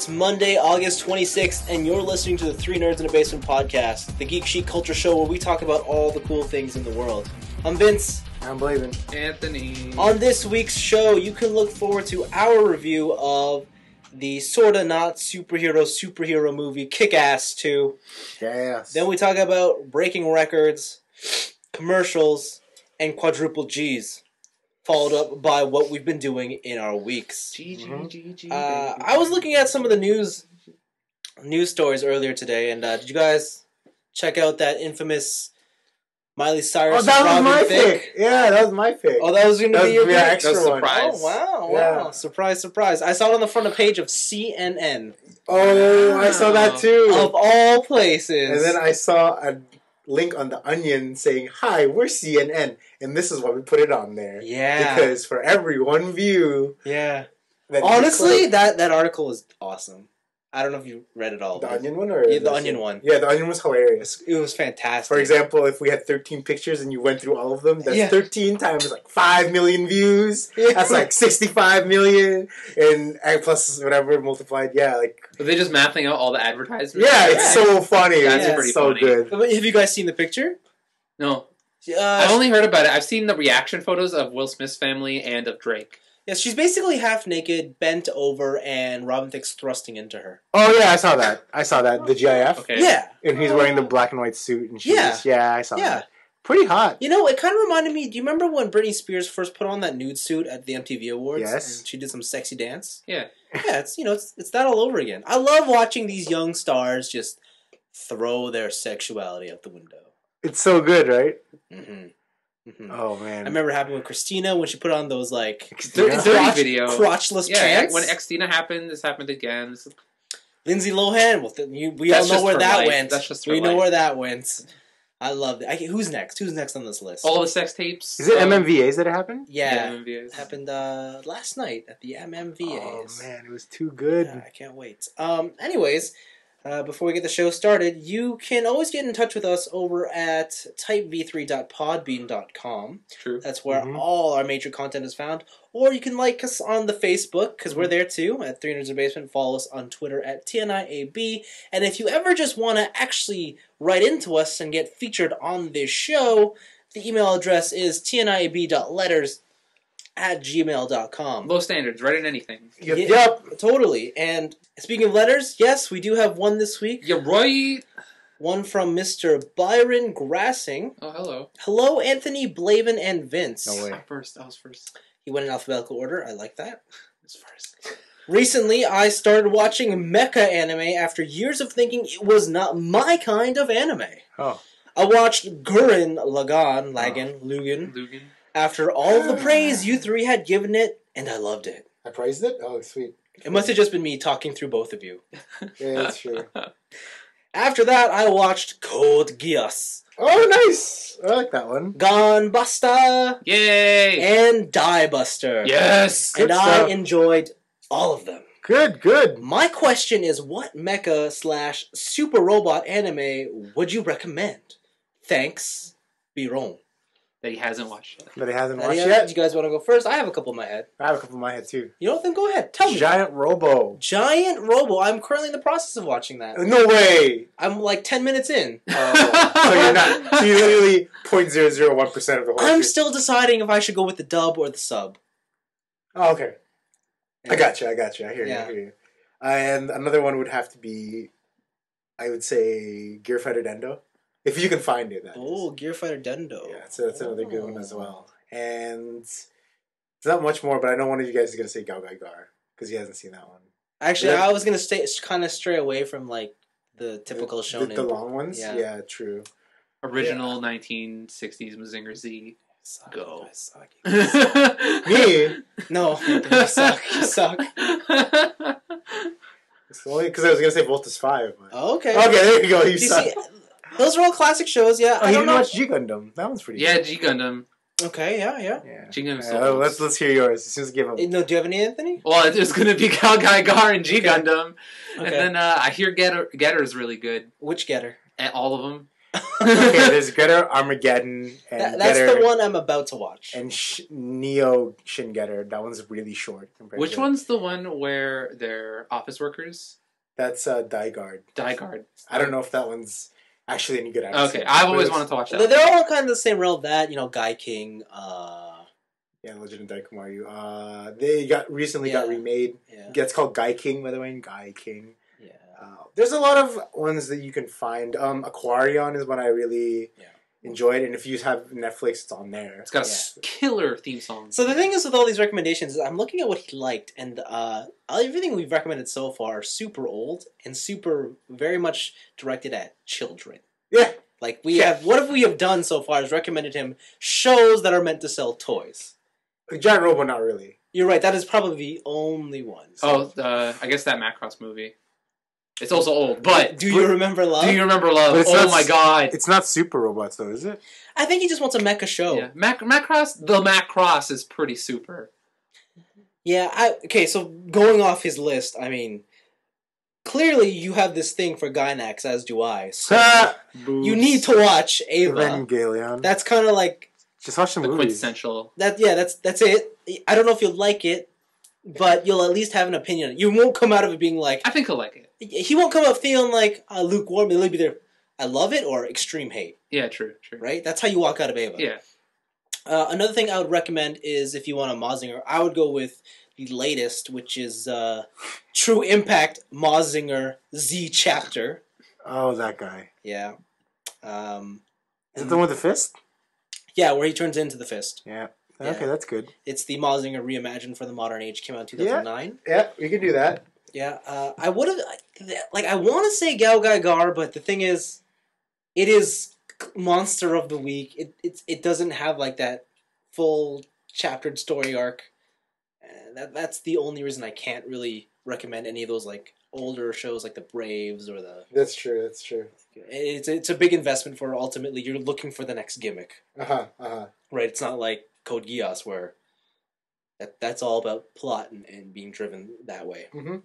It's Monday, August 26th, and you're listening to the Three Nerds in a Basement podcast, the geek chic culture show where we talk about all the cool things in the world. I'm Vince. I'm Blaven. Anthony. On this week's show, you can look forward to our review of the sorta not superhero movie Kick-Ass 2. Yes. Then we talk about breaking records, commercials, and quadruple G's, followed up by what we've been doing in our weeks. I was looking at some of the news stories earlier today, and did you guys check out that infamous Miley Cyrus? Oh, that was my pick? pick. Yeah, that was my pick. Oh, that was going to be your pick? Extra one. Surprise. Oh, wow. Yeah. Surprise. I saw it on the front page of CNN. Oh, I saw that too. Of all places. And then I saw a link on The Onion saying, "Hi, we're CNN, and this is why we put it on there." Yeah. Because for every one view... Yeah. that Honestly, that article is awesome. I don't know if you read it all. The Onion one? Or Yeah, the Onion one. Yeah, The Onion was hilarious. It was fantastic. For example, if we had 13 pictures and you went through all of them, that's Yeah. 13 times like 5 million views. Yeah. That's like 65 million. And plus whatever multiplied. Yeah, like... Are they just mapping out all the advertisements? Yeah, it's so funny. That's It's pretty so funny. good. Have you guys seen the picture? No. I've only heard about it. I've seen the reaction photos of Will Smith's family and of Drake. Yeah, she's basically half naked, bent over, and Robin Thicke's thrusting into her. Oh, yeah, I saw that. The GIF. Okay. Yeah. And he's wearing the black and white suit. And she's Yeah. I saw Yeah. that. Pretty hot. You know, it kind of reminded me, do you remember when Britney Spears first put on that nude suit at the MTV Awards? Yes. And she did some sexy dance? Yeah. Yeah, it's that all over again. I love watching these young stars just throw their sexuality out the window. It's so good, right? Mm-hmm. Mm-hmm. Oh, man. I remember it happened with Christina when she put on those, like, Dirty video. crotchless Yeah, pants. when Xtina happened, this happened again. Lindsay Lohan, well, we all That's know just where her that life. went. That's just her we know life. where that went. I love it. Who's next? Who's next on this list? All the sex tapes. Is it MMVAs that it happened? Yeah, MMVAs. it happened last night at the MMVAs. Oh, man, it was too good. Yeah, I can't wait. Anyways, before we get the show started, you can always get in touch with us over at typeb3.podbean.com. True. That's where all our major content is found. Or you can like us on the Facebook, because we're there too, at 3 Nerds in a Basement. Follow us on Twitter at TNIAB. And if you ever just want to actually write into us and get featured on this show, the email address is tniab.letters@gmail.com. Low standards. Write in anything. Yep. Totally. And speaking of letters, yes, we do have one this week. You're right. One from Mr. Byron Grassing. Oh, hello. Hello, Anthony, Blaven, and Vince. No way. I was first. He went in alphabetical order. I like that. I was first. Recently, I started watching mecha anime after years of thinking it was not my kind of anime. Oh. I watched Gurren Lagann, after all of the praise you three had given it, and I loved it. I praised it? Oh, sweet. It must have just been me talking through both of you. Yeah, that's true. After that, I watched Code Geass, Oh, nice. I like that one. Gunbuster, Yay! and Die Buster. Yes! And Good I stuff. enjoyed all of them. Good. My question is, what mecha/super robot anime would you recommend? Thanks, Biron. That he hasn't watched yet. That he hasn't Do watched you yet? guys want to go first? I have a couple in my head. I have a couple in my head, too. You know what? Then go ahead. Tell me. Giant Robo. Giant Robo. I'm currently in the process of watching that. No way. I'm like 10 minutes in. So you're not. So you're literally 0.001% of the whole I'm thing. still deciding if I should go with the dub or the sub. Oh, okay. I got you. I hear Yeah. you. And another one would have to be, I would say, Gear Fighter Dendo. If you can find it, that Oh, is. Gear Fighter Dendo. Yeah, so that's another good one as well. And it's not much more, but I know one of you guys is going to say Gao Gai Gar, because he hasn't seen that one. Actually, Yeah. I was going to kind of stray away from like the typical shonen. The long ones? Yeah. Yeah, true. Original 1960s Mazinger Z. Suck, Go. you guys suck. Me? No, you suck. You suck. It's only because I was going to say Voltus 5. But... Okay. Okay, there you go. You You suck. see, those are all classic shows, yeah. Oh, I you don't didn't know. watch G Gundam. That one's pretty Yeah, good. G Gundam. Okay, yeah. Yeah. G Gundam. Let's hear yours. As soon as give them. No, do you have any, Anthony? Well, it's going to be Gal Gai Gar and G Gundam. Okay. And then I hear Getter's really good. Which Getter? All of them. Okay, there's Getter Armageddon and That's Getter, the one I'm about to watch. and Neo Shin Getter. That one's really short. Which one's the one where they're office workers? That's Die Guard. Die Guard. I don't know if that one's actually any good. Okay, I've always wanted to watch that. They're all kind of the same realm. That Guy King. Yeah, Legend of Daikumaru. They recently got remade. Yeah. It's called Guy King, by the way. Guy King. Yeah. There's a lot of ones that you can find. Aquarion is one I really enjoyed, and if you have Netflix, it's on there. It's got a killer theme song. So the thing is with all these recommendations is I'm looking at what he liked, and everything we've recommended so far are super old and super very much directed at children. Yeah. Like what we have done so far is recommended him shows that are meant to sell toys. Giant Robot, not really. You're right. That is probably the only one. So. I guess that Macross movie. It's also old, but Do You Remember Love? Do You Remember Love? Oh my god! It's not Super Robots though, is it? I think he just wants a mecha show. Yeah, Macross. The Macross is pretty super. Yeah. Okay. So going off his list, I mean, clearly you have this thing for Gynax, as do I. So you need to watch Ava. Evangelion. That's kind of like. Just watch the movies. Quintessential. That's it. I don't know if you'll like it, but you'll at least have an opinion. You won't come out of it being like... I think he'll like it. He won't come out feeling like lukewarm. He'll be there, I love it, or extreme hate. Yeah, true. Right? That's how you walk out of Ava. Yeah. Another thing I would recommend is if you want a Mazinger, I would go with the latest, which is True Impact Mazinger Z Chapter. Oh, that guy. Yeah. Is it the one with the fist? Yeah, where he turns into the fist. Yeah. Okay, that's good. It's the Mazinger reimagined for the modern age. Came out in 2009. Yeah, we can do that. Yeah, I would have... I want to say Gao Gai Gar, but the thing is, it is Monster of the Week. It doesn't have, like, that full chaptered story arc. That's the only reason I can't really recommend any of those, like, older shows like the Braves or the... That's true. It's a big investment for ultimately you're looking for the next gimmick. Right, it's not like Code Geass where that's all about plot and being driven that way. Mm-hmm.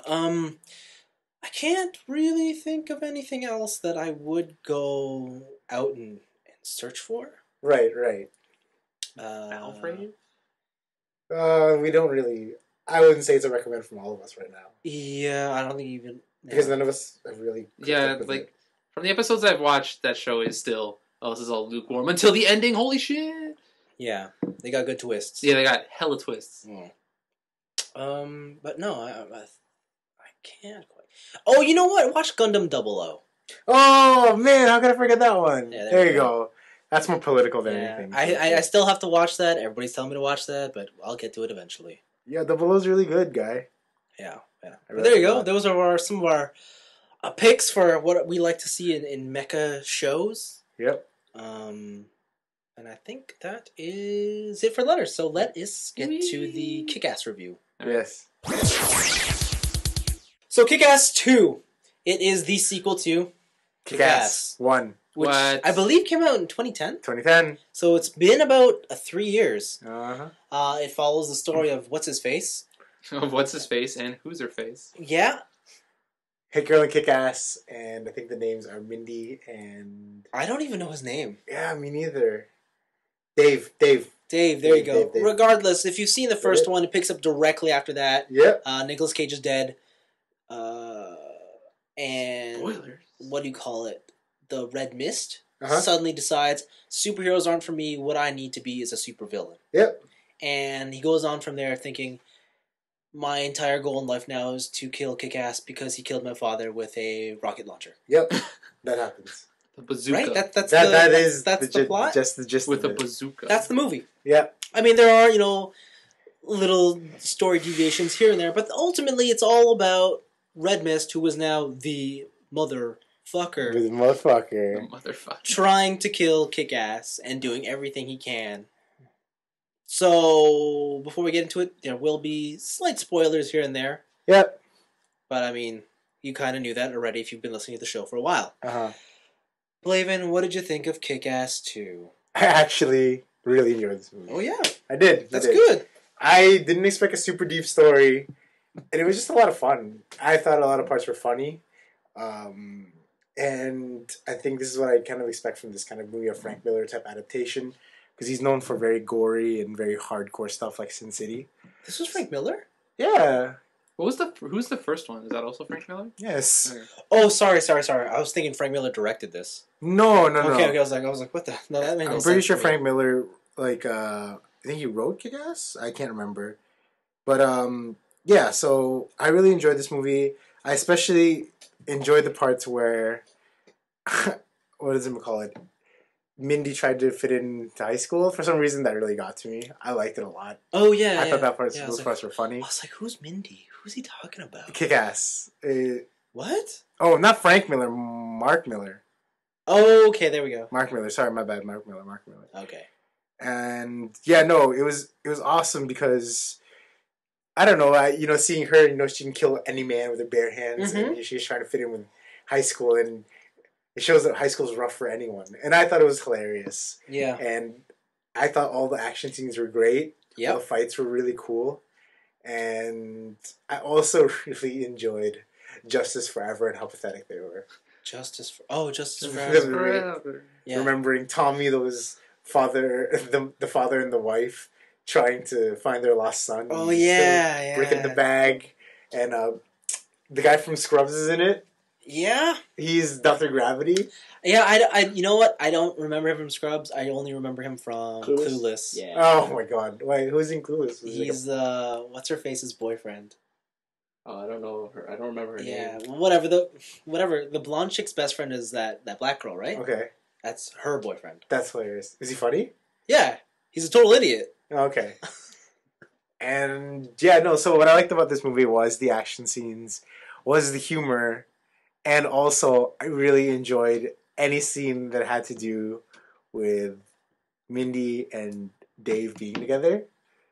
I can't really think of anything else that I would go out and search for. Right. Alfred? We don't really... I wouldn't say it's a recommend from all of us right now. Yeah, I don't think even... Because none of us have really... Yeah, like, from the episodes I've watched, that show is still, this is all lukewarm until the ending, holy shit! Yeah, they got good twists. Yeah, they got hella twists. But no, I can't quite... Oh, you know what? Watch Gundam 00. Oh, man, how could I forget that one? Yeah, there you go. That's more political than anything. I still have to watch that. Everybody's telling me to watch that, but I'll get to it eventually. Yeah, the Below's really good, guy. Yeah. But there you go. Those are some of our picks for what we like to see in mecha shows. Yep. And I think that is it for letters. So let us get to the Kick-Ass review. Yes. So Kick-Ass 2. It is the sequel to Kick-Ass 1. Which I believe came out in 2010. 2010. So it's been about 3 years. Uh-huh. It follows the story of What's-His-Face. What's his face and who's her face? Yeah. Hit Girl and Kick-Ass, and I think the names are Mindy and... I don't even know his name. Yeah, me neither. Dave, there you go. Dave. Regardless, if you've seen the first one, it picks up directly after that. Yep. Nicolas Cage is dead. And... Spoilers. What do you call it? The Red Mist suddenly decides, superheroes aren't for me, what I need to be is a supervillain. Yep. And he goes on from there thinking, my entire goal in life now is to kill Kick-Ass because he killed my father with a rocket launcher. Yep. That happens. The bazooka. Right? That's the plot? Just the gist with of a it. bazooka. That's the movie. Yep. I mean, there are, little story deviations here and there, but ultimately it's all about Red Mist, who was now the motherfucker. The motherfucker. The motherfucker. Trying to kill Kick-Ass and doing everything he can. So, before we get into it, there will be slight spoilers here and there. Yep. But, I mean, you kind of knew that already if you've been listening to the show for a while. Uh-huh. Blaven, what did you think of Kick-Ass 2? I actually really enjoyed this movie. Oh, yeah. I did. That's good. I didn't expect a super deep story, and it was just a lot of fun. I thought a lot of parts were funny. And I think this is what I kind of expect from this kind of movie, a Frank Miller type adaptation, because he's known for very gory and very hardcore stuff like Sin City. This was Frank Miller? Yeah. Who's the first one? Is that also Frank Miller? Yes. Okay. Oh, sorry. I was thinking Frank Miller directed this. No. Okay. I was like, what the? No, that made no sense. I'm pretty sure to me. Frank Miller, like, I think he wrote Kick-Ass? I can't remember. But, yeah, so I really enjoyed this movie. I especially enjoyed the parts where, what does it call it? Mindy tried to fit into high school. For some reason, that really got to me. I liked it a lot. Oh, yeah. I thought that those like, parts were funny. I was like, who's Mindy? Who's he talking about? Kick-Ass. What? Oh, not Frank Miller, Mark Miller. Oh, okay, there we go. Mark Miller. Sorry, my bad. Mark Miller. Okay. And yeah, no, it was awesome because I don't know, seeing her, she can kill any man with her bare hands, and she's trying to fit in with high school, and it shows that high school is rough for anyone. And I thought it was hilarious. Yeah. And I thought all the action scenes were great. Yeah. The fights were really cool. And I also really enjoyed Justice Forever and how pathetic they were. Justice Forever. Yeah. Remembering Tommy, those the father and the wife trying to find their lost son. Oh, yeah. Brick in the bag. And the guy from Scrubs is in it. Yeah. He's Dr. Gravity. Yeah, I you know what? I don't remember him from Scrubs. I only remember him from Clueless. Yeah. Oh my god. Wait, who's in Clueless? He's what's her face's boyfriend. Oh, I don't know her. I don't remember her name. Yeah, whatever. The blonde chick's best friend is that black girl, right? Okay. That's her boyfriend. That's hilarious. Is he funny? Yeah. He's a total idiot. Okay. And yeah, no, so what I liked about this movie was the action scenes, was the humor, and also I really enjoyed any scene that had to do with Mindy and Dave being together.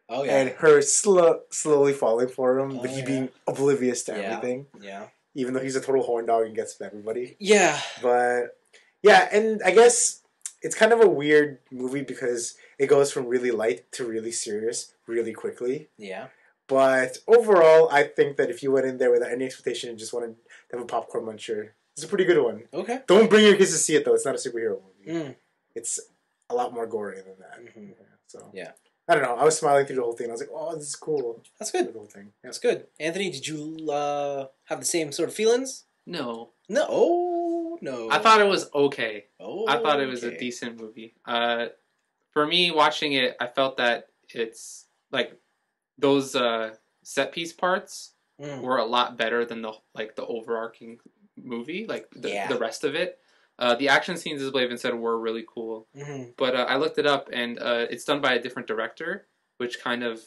Oh, yeah. And her slowly falling for him, but he being oblivious to everything. Yeah. Even though he's a total horn dog and gets with everybody. Yeah. But, yeah, and I guess it's kind of a weird movie because it goes from really light to really serious really quickly. Yeah. But overall, I think that if you went in there without any expectation and just wanted to have a popcorn muncher, it's a pretty good one. Okay. Don't bring your kids to see it, though. It's not a superhero movie. Mm. It's a lot more gory than that. Mm-hmm. Yeah. I don't know. I was smiling through the whole thing. I was like, "Oh, this is cool." That's good. The whole thing. Yeah. That's good. Anthony, did you have the same sort of feelings? No. No. Oh, no. I thought it was okay. Oh, I thought it was a decent movie. For me, watching it, I felt that it's like those set piece parts were a lot better than the overarching movie, the rest of it. The action scenes, as Blaven said, were really cool. Mm-hmm. But I looked it up, and it's done by a different director, which kind of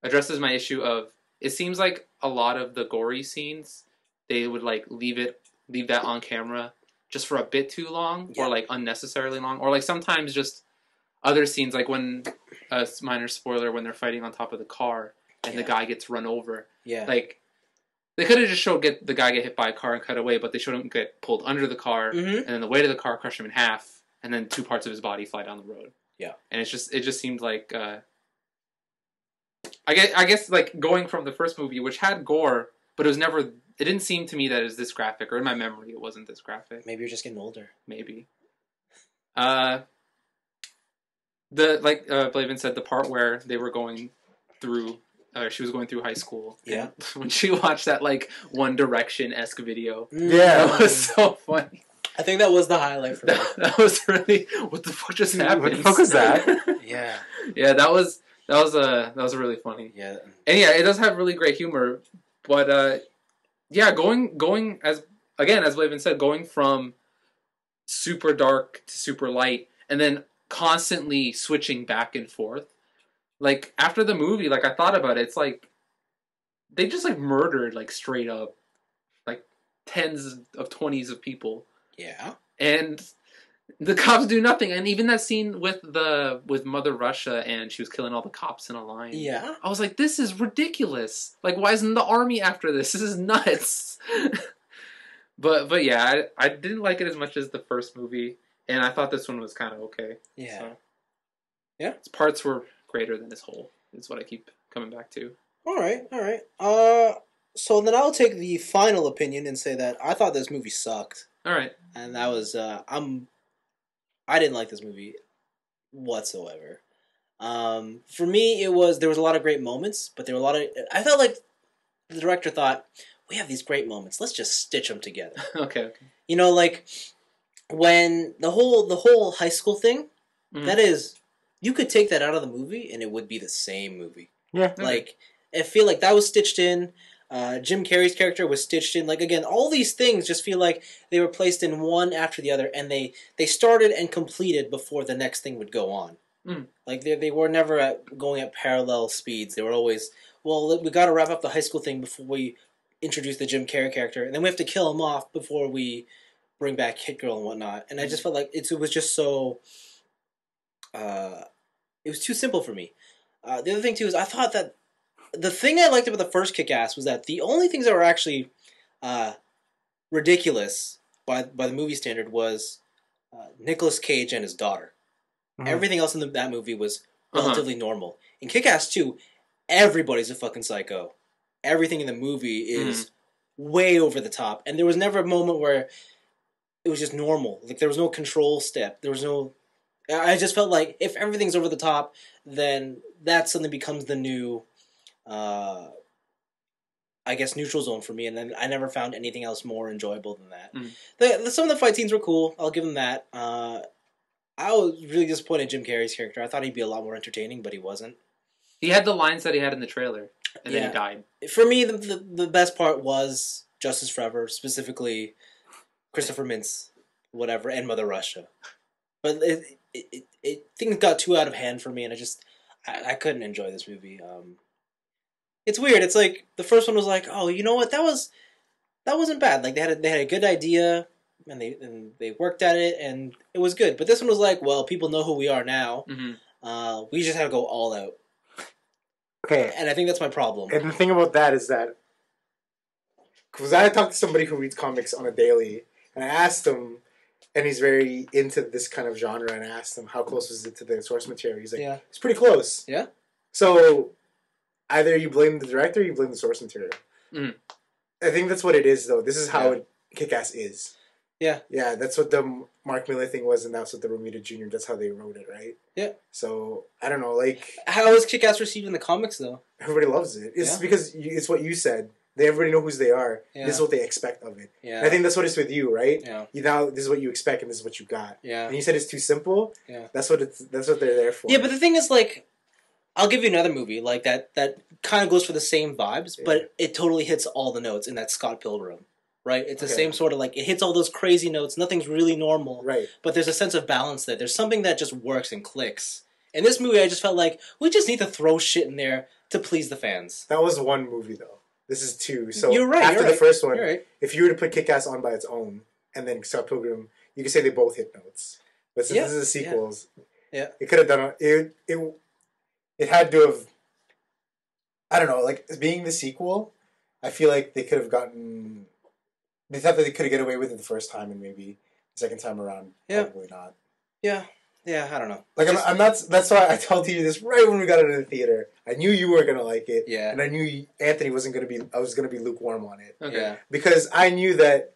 addresses my issue of, it seems like a lot of the gory scenes, they would leave that on camera just for a bit too long, or unnecessarily long, or sometimes just other scenes, like when, minor spoiler, when they're fighting on top of the car, and the guy gets run over. Yeah. They could have just showed the guy get hit by a car and cut away, but they showed him get pulled under the car, and then the weight of the car crushed him in half, and then 2 parts of his body fly down the road. Yeah, and it just seemed like I guess going from the first movie, which had gore, but it didn't seem to me that it was this graphic, or in my memory it wasn't this graphic. Maybe you're just getting older. Maybe. Blaven said, the part where they were going through. She was going through high school. Yeah. When she watched that One Direction-esque video. Yeah. That was so funny. I think that was the highlight for me. That was really, what the fuck just happened? What the fuck was that? Yeah. Yeah, that was really funny. Yeah. And yeah, it does have really great humor, but going as Blaven said, going from super dark to super light, and then constantly switching back and forth. After the movie, I thought about it, it's they just, murdered, straight up, tens of 20s of people. Yeah. And the cops do nothing. And even that scene with Mother Russia, and she was killing all the cops in a line. Yeah. I was like, this is ridiculous. Why isn't the army after this? This is nuts. But yeah, I didn't like it as much as the first movie, and I thought this one was kind of okay. Yeah. So, yeah. Its parts were greater than this whole, is what I keep coming back to. All right. So then I'll take the final opinion and say that I thought this movie sucked. All right. And that was I didn't like this movie whatsoever. For me, there was a lot of great moments, but there were a lot of. I felt like the director thought, we have these great moments. Let's just stitch them together. Okay. You know, like when the whole high school thing. That is, you could take that out of the movie and it would be the same movie. Yeah. Like I feel like that was stitched in. Jim Carrey's character was stitched in. Like, again, all these things just feel like they were placed in one after the other, and they started and completed before the next thing would go on. Like, they were never going at parallel speeds. They were always, well, we got to wrap up the high school thing before we introduce the Jim Carrey character, and then we have to kill him off before we bring back Hit Girl and whatnot. And I just felt like it was just so... it was too simple for me. The other thing, too, is I thought that the thing I liked about the first Kick-Ass was that the only things that were actually ridiculous by the movie standard was Nicolas Cage and his daughter. Everything else in that movie was relatively normal. In Kick-Ass 2, everybody's a fucking psycho. Everything in the movie is way over the top. And there was never a moment where it was just normal. Like, there was no control step. There was no... I just felt like if everything's over the top, then that suddenly becomes the new... I guess neutral zone for me, and then I never found anything else more enjoyable than that. Some of the fight scenes were cool. I'll give them that. I was really disappointed in Jim Carrey's character. I thought he'd be a lot more entertaining, but he wasn't. He had the lines that he had in the trailer, and then he died. For me, the best part was Justice Forever, specifically Christopher Mintz, whatever, and Mother Russia. But things got too out of hand for me, and I couldn't enjoy this movie. It's weird. It's like the first one was like, oh, you know what? That wasn't bad. Like they had a good idea and they worked at it and it was good. But this one was like, well, people know who we are now. We just have to go all out. Okay. And I think that's my problem. And the thing about that is that because I talked to somebody who reads comics on a daily, and I asked him, and he's very into this kind of genre, and I asked him how close was it to the source material. He's like, it's pretty close. Yeah. So either you blame the director or you blame the source material. I think that's what it is, though. This is how Kick-Ass is. Yeah. Yeah, that's what the Mark Miller thing was, and that's what the Romita Jr., that's how they wrote it, right? Yeah. So, I don't know, like... How was Kick-Ass received in the comics, though? Everybody loves it. It's because it's what you said. Everybody know who they are. Yeah. This is what they expect of it. Yeah. And I think that's what it's with you, right? Yeah. This is what you expect, and this is what you got. Yeah. And you said it's too simple. Yeah. That's what they're there for. Yeah, but the thing is, like... I'll give you another movie like that kind of goes for the same vibes, but it totally hits all the notes in that Scott Pilgrim, right? It's the same sort of like it hits all those crazy notes. Nothing's really normal, right? But there's a sense of balance there. There's something that just works and clicks. In this movie, I just felt like we just need to throw shit in there to please the fans. That was one movie though. This is two. So you're right. After the first one, if you were to put Kick-Ass on by its own and then Scott Pilgrim, you could say they both hit notes. But since this is the sequels, it could have done it had to have, I don't know, like, being the sequel, I feel like they could have gotten, they thought that they could have get away with it the first time, and maybe the second time around, probably not. Yeah, I don't know. Like, I'm not, that's why I told you this right when we got into the theater. I knew you weren't going to like it, and I knew Anthony wasn't going to be, I was going to be lukewarm on it. Okay. Yeah. Because I knew that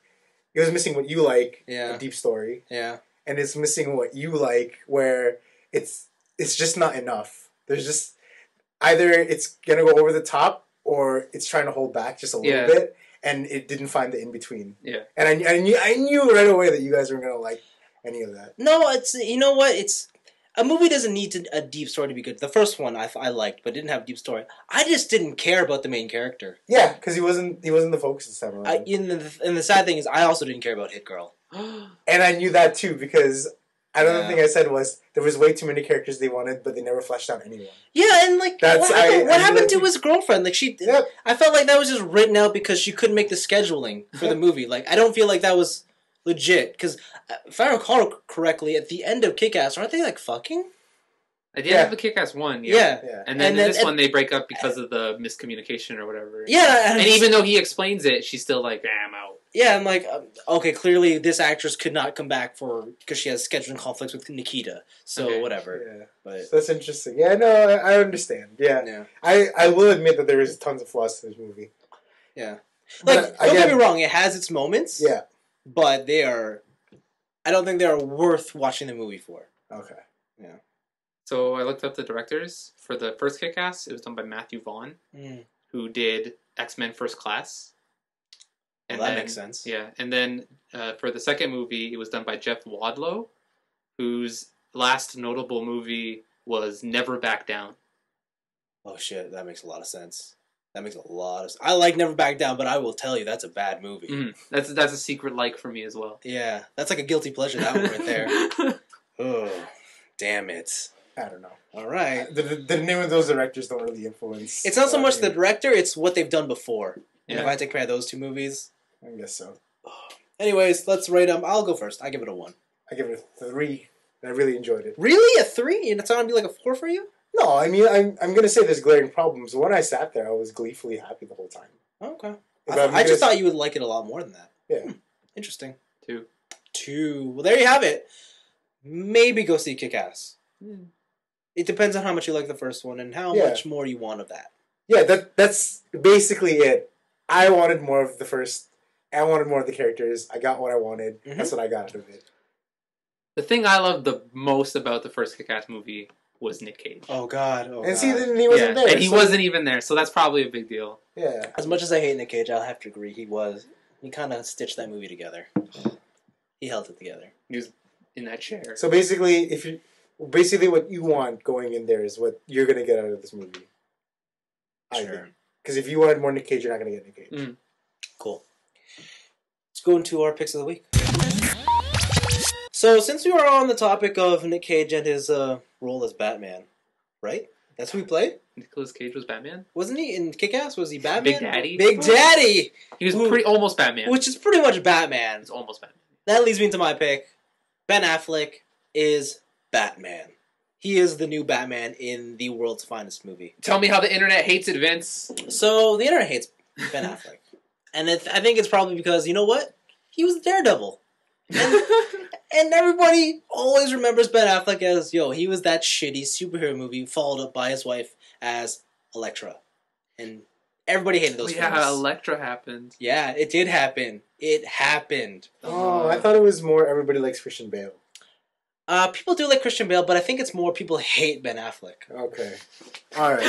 it was missing what you like, a deep story. Yeah. And it's missing what you like, where it's just not enough. There's just either it's gonna go over the top or it's trying to hold back just a little bit, and it didn't find the in between. Yeah, and I knew right away that you guys weren't gonna like any of that. No, it's you know what? It's a movie doesn't need a deep story to be good. The first one I liked, but didn't have a deep story. I just didn't care about the main character. Yeah, because he wasn't the focus this time around. And the sad thing is, I also didn't care about Hit Girl. And I knew that too because. Another thing I said was there was way too many characters they wanted, but they never fleshed out anyone. Yeah, and like what happened to his girlfriend? Like I felt like that was just written out because she couldn't make the scheduling for the movie. Like I don't feel like that was legit because if I recall correctly, at the end of Kick-Ass, aren't they like fucking? At the end of the Kick-Ass 1, yeah. And then in this one they break up because of the miscommunication or whatever. Yeah, and even though he explains it, she's still like, I'm out. Yeah, I'm like, okay, clearly this actress could not come back because she has scheduling conflicts with Nikita, so whatever. Yeah, but so that's interesting. Yeah, no, I understand. Yeah. I will admit that there is tons of flaws to this movie. Yeah. But Don't get me wrong, it has its moments. Yeah. But they are... I don't think they are worth watching the movie for. Okay. Yeah. So I looked up the directors for the first Kick-Ass. It was done by Matthew Vaughn, who did X-Men First Class. Well, that makes sense. Yeah, and then for the second movie, it was done by Jeff Wadlow, whose last notable movie was Never Back Down. Oh shit, that makes a lot of sense. That makes a lot of sense. I like Never Back Down, but I will tell you that's a bad movie. That's a secret like for me as well. Yeah, that's like a guilty pleasure, that one right there. Oh, damn it. I don't know. All right. The name of those directors don't really influence. It's not so much the director, it's what they've done before. Yeah. If I take care of those two movies. I guess so. Anyways, let's rate them. I'll go first. I give it a 1. I give it a 3. I really enjoyed it. Really? A 3? And it's not going to be like a 4 for you? No, I mean, I'm going to say there's glaring problems. When I sat there, I was gleefully happy the whole time. Okay. But I just thought you would like it a lot more than that. Yeah. Interesting. 2. Well, there you have it. Maybe go see Kick-Ass. It depends on how much you like the first one and how much more you want of that. Yeah, that's basically it. I wanted more of the first. I wanted more of the characters. I got what I wanted. That's what I got out of it. The thing I loved the most about the first Kick-Ass movie was Nick Cage. Oh, God. See, then he wasn't there. And he wasn't even there, so that's probably a big deal. Yeah. As much as I hate Nick Cage, I'll have to agree. He kind of stitched that movie together. He held it together. He was in that chair. So basically, basically what you want going in there is what you're going to get out of this movie. Sure. Because if you wanted more Nick Cage, you're not going to get Nick Cage. Cool. Let's go into our picks of the week. So, since we were on the topic of Nick Cage and his role as Batman, right? That's who he played? Nicolas Cage was Batman? Wasn't he in Kick-Ass? Was he Batman? Big Daddy? Big Daddy! He was almost Batman. Which is pretty much Batman. It's almost Batman. That leads me into my pick. Ben Affleck is Batman. He is the new Batman in the world's finest movie. Tell me how the internet hates it, Vince. So, the internet hates Ben Affleck. And I think it's probably because, you know what? He was Daredevil. And everybody always remembers Ben Affleck as, he was that shitty superhero movie followed up by his wife as Elektra. And everybody hated those films. Yeah, Elektra happened. Yeah, it did happen. It happened. Oh, I thought it was more everybody likes Christian Bale. People do like Christian Bale, but I think it's more people hate Ben Affleck. Okay. All right.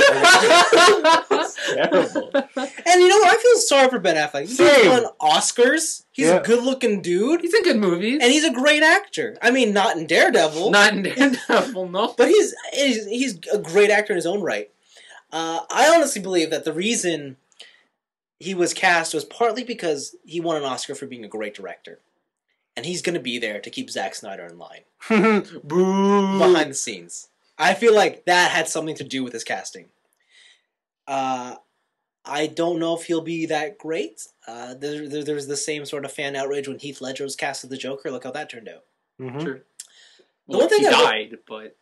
Terrible. And you know what? I feel sorry for Ben Affleck. He's won Oscars. He's a good-looking dude. He's in good movies. And he's a great actor. I mean, not in Daredevil. Not in Daredevil, no. But he's a great actor in his own right. I honestly believe that the reason he was cast was partly because he won an Oscar for being a great director. And he's going to be there to keep Zack Snyder in line. Boo! Behind the scenes. I feel like that had something to do with his casting. I don't know if he'll be that great. There's the same sort of fan outrage when Heath Ledger was cast as the Joker. Look how that turned out. Sure. The one thing he died, but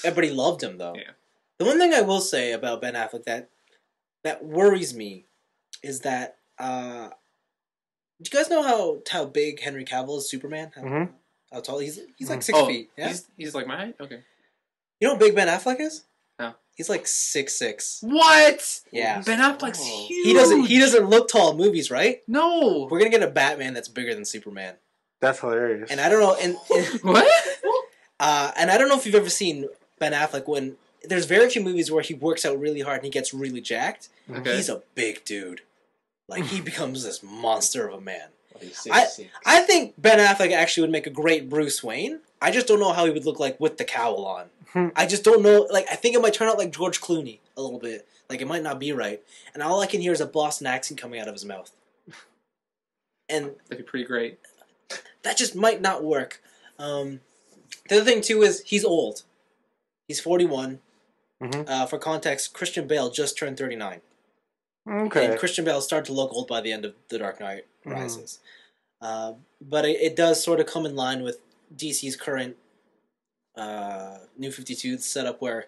everybody loved him though. Yeah. The one thing I will say about Ben Affleck that worries me is that do you guys know how big Henry Cavill is Superman? How tall he's like 6 feet. Yeah, he's like my height. Okay. You know how big Ben Affleck is? No. He's like 6'6". What? Yeah. Ben Affleck's huge. He doesn't look tall in movies, right? No. We're gonna get a Batman that's bigger than Superman. That's hilarious. And I don't know. And what? And I don't know if you've ever seen Ben Affleck when there's very few movies where he works out really hard and he gets really jacked. Okay. He's a big dude. Like, he becomes this monster of a man. Well, I think Ben Affleck actually would make a great Bruce Wayne. I just don't know how he would look like with the cowl on. I just don't know. Like, I think it might turn out like George Clooney a little bit. Like, it might not be right. And all I can hear is a Boston accent coming out of his mouth. And that'd be pretty great. That just might not work. The other thing, too, is he's old. He's 41. For context, Christian Bale just turned 39. Okay. And Christian Bale started to look old by the end of The Dark Knight Rises. But it does sort of come in line with DC's current New 52 setup where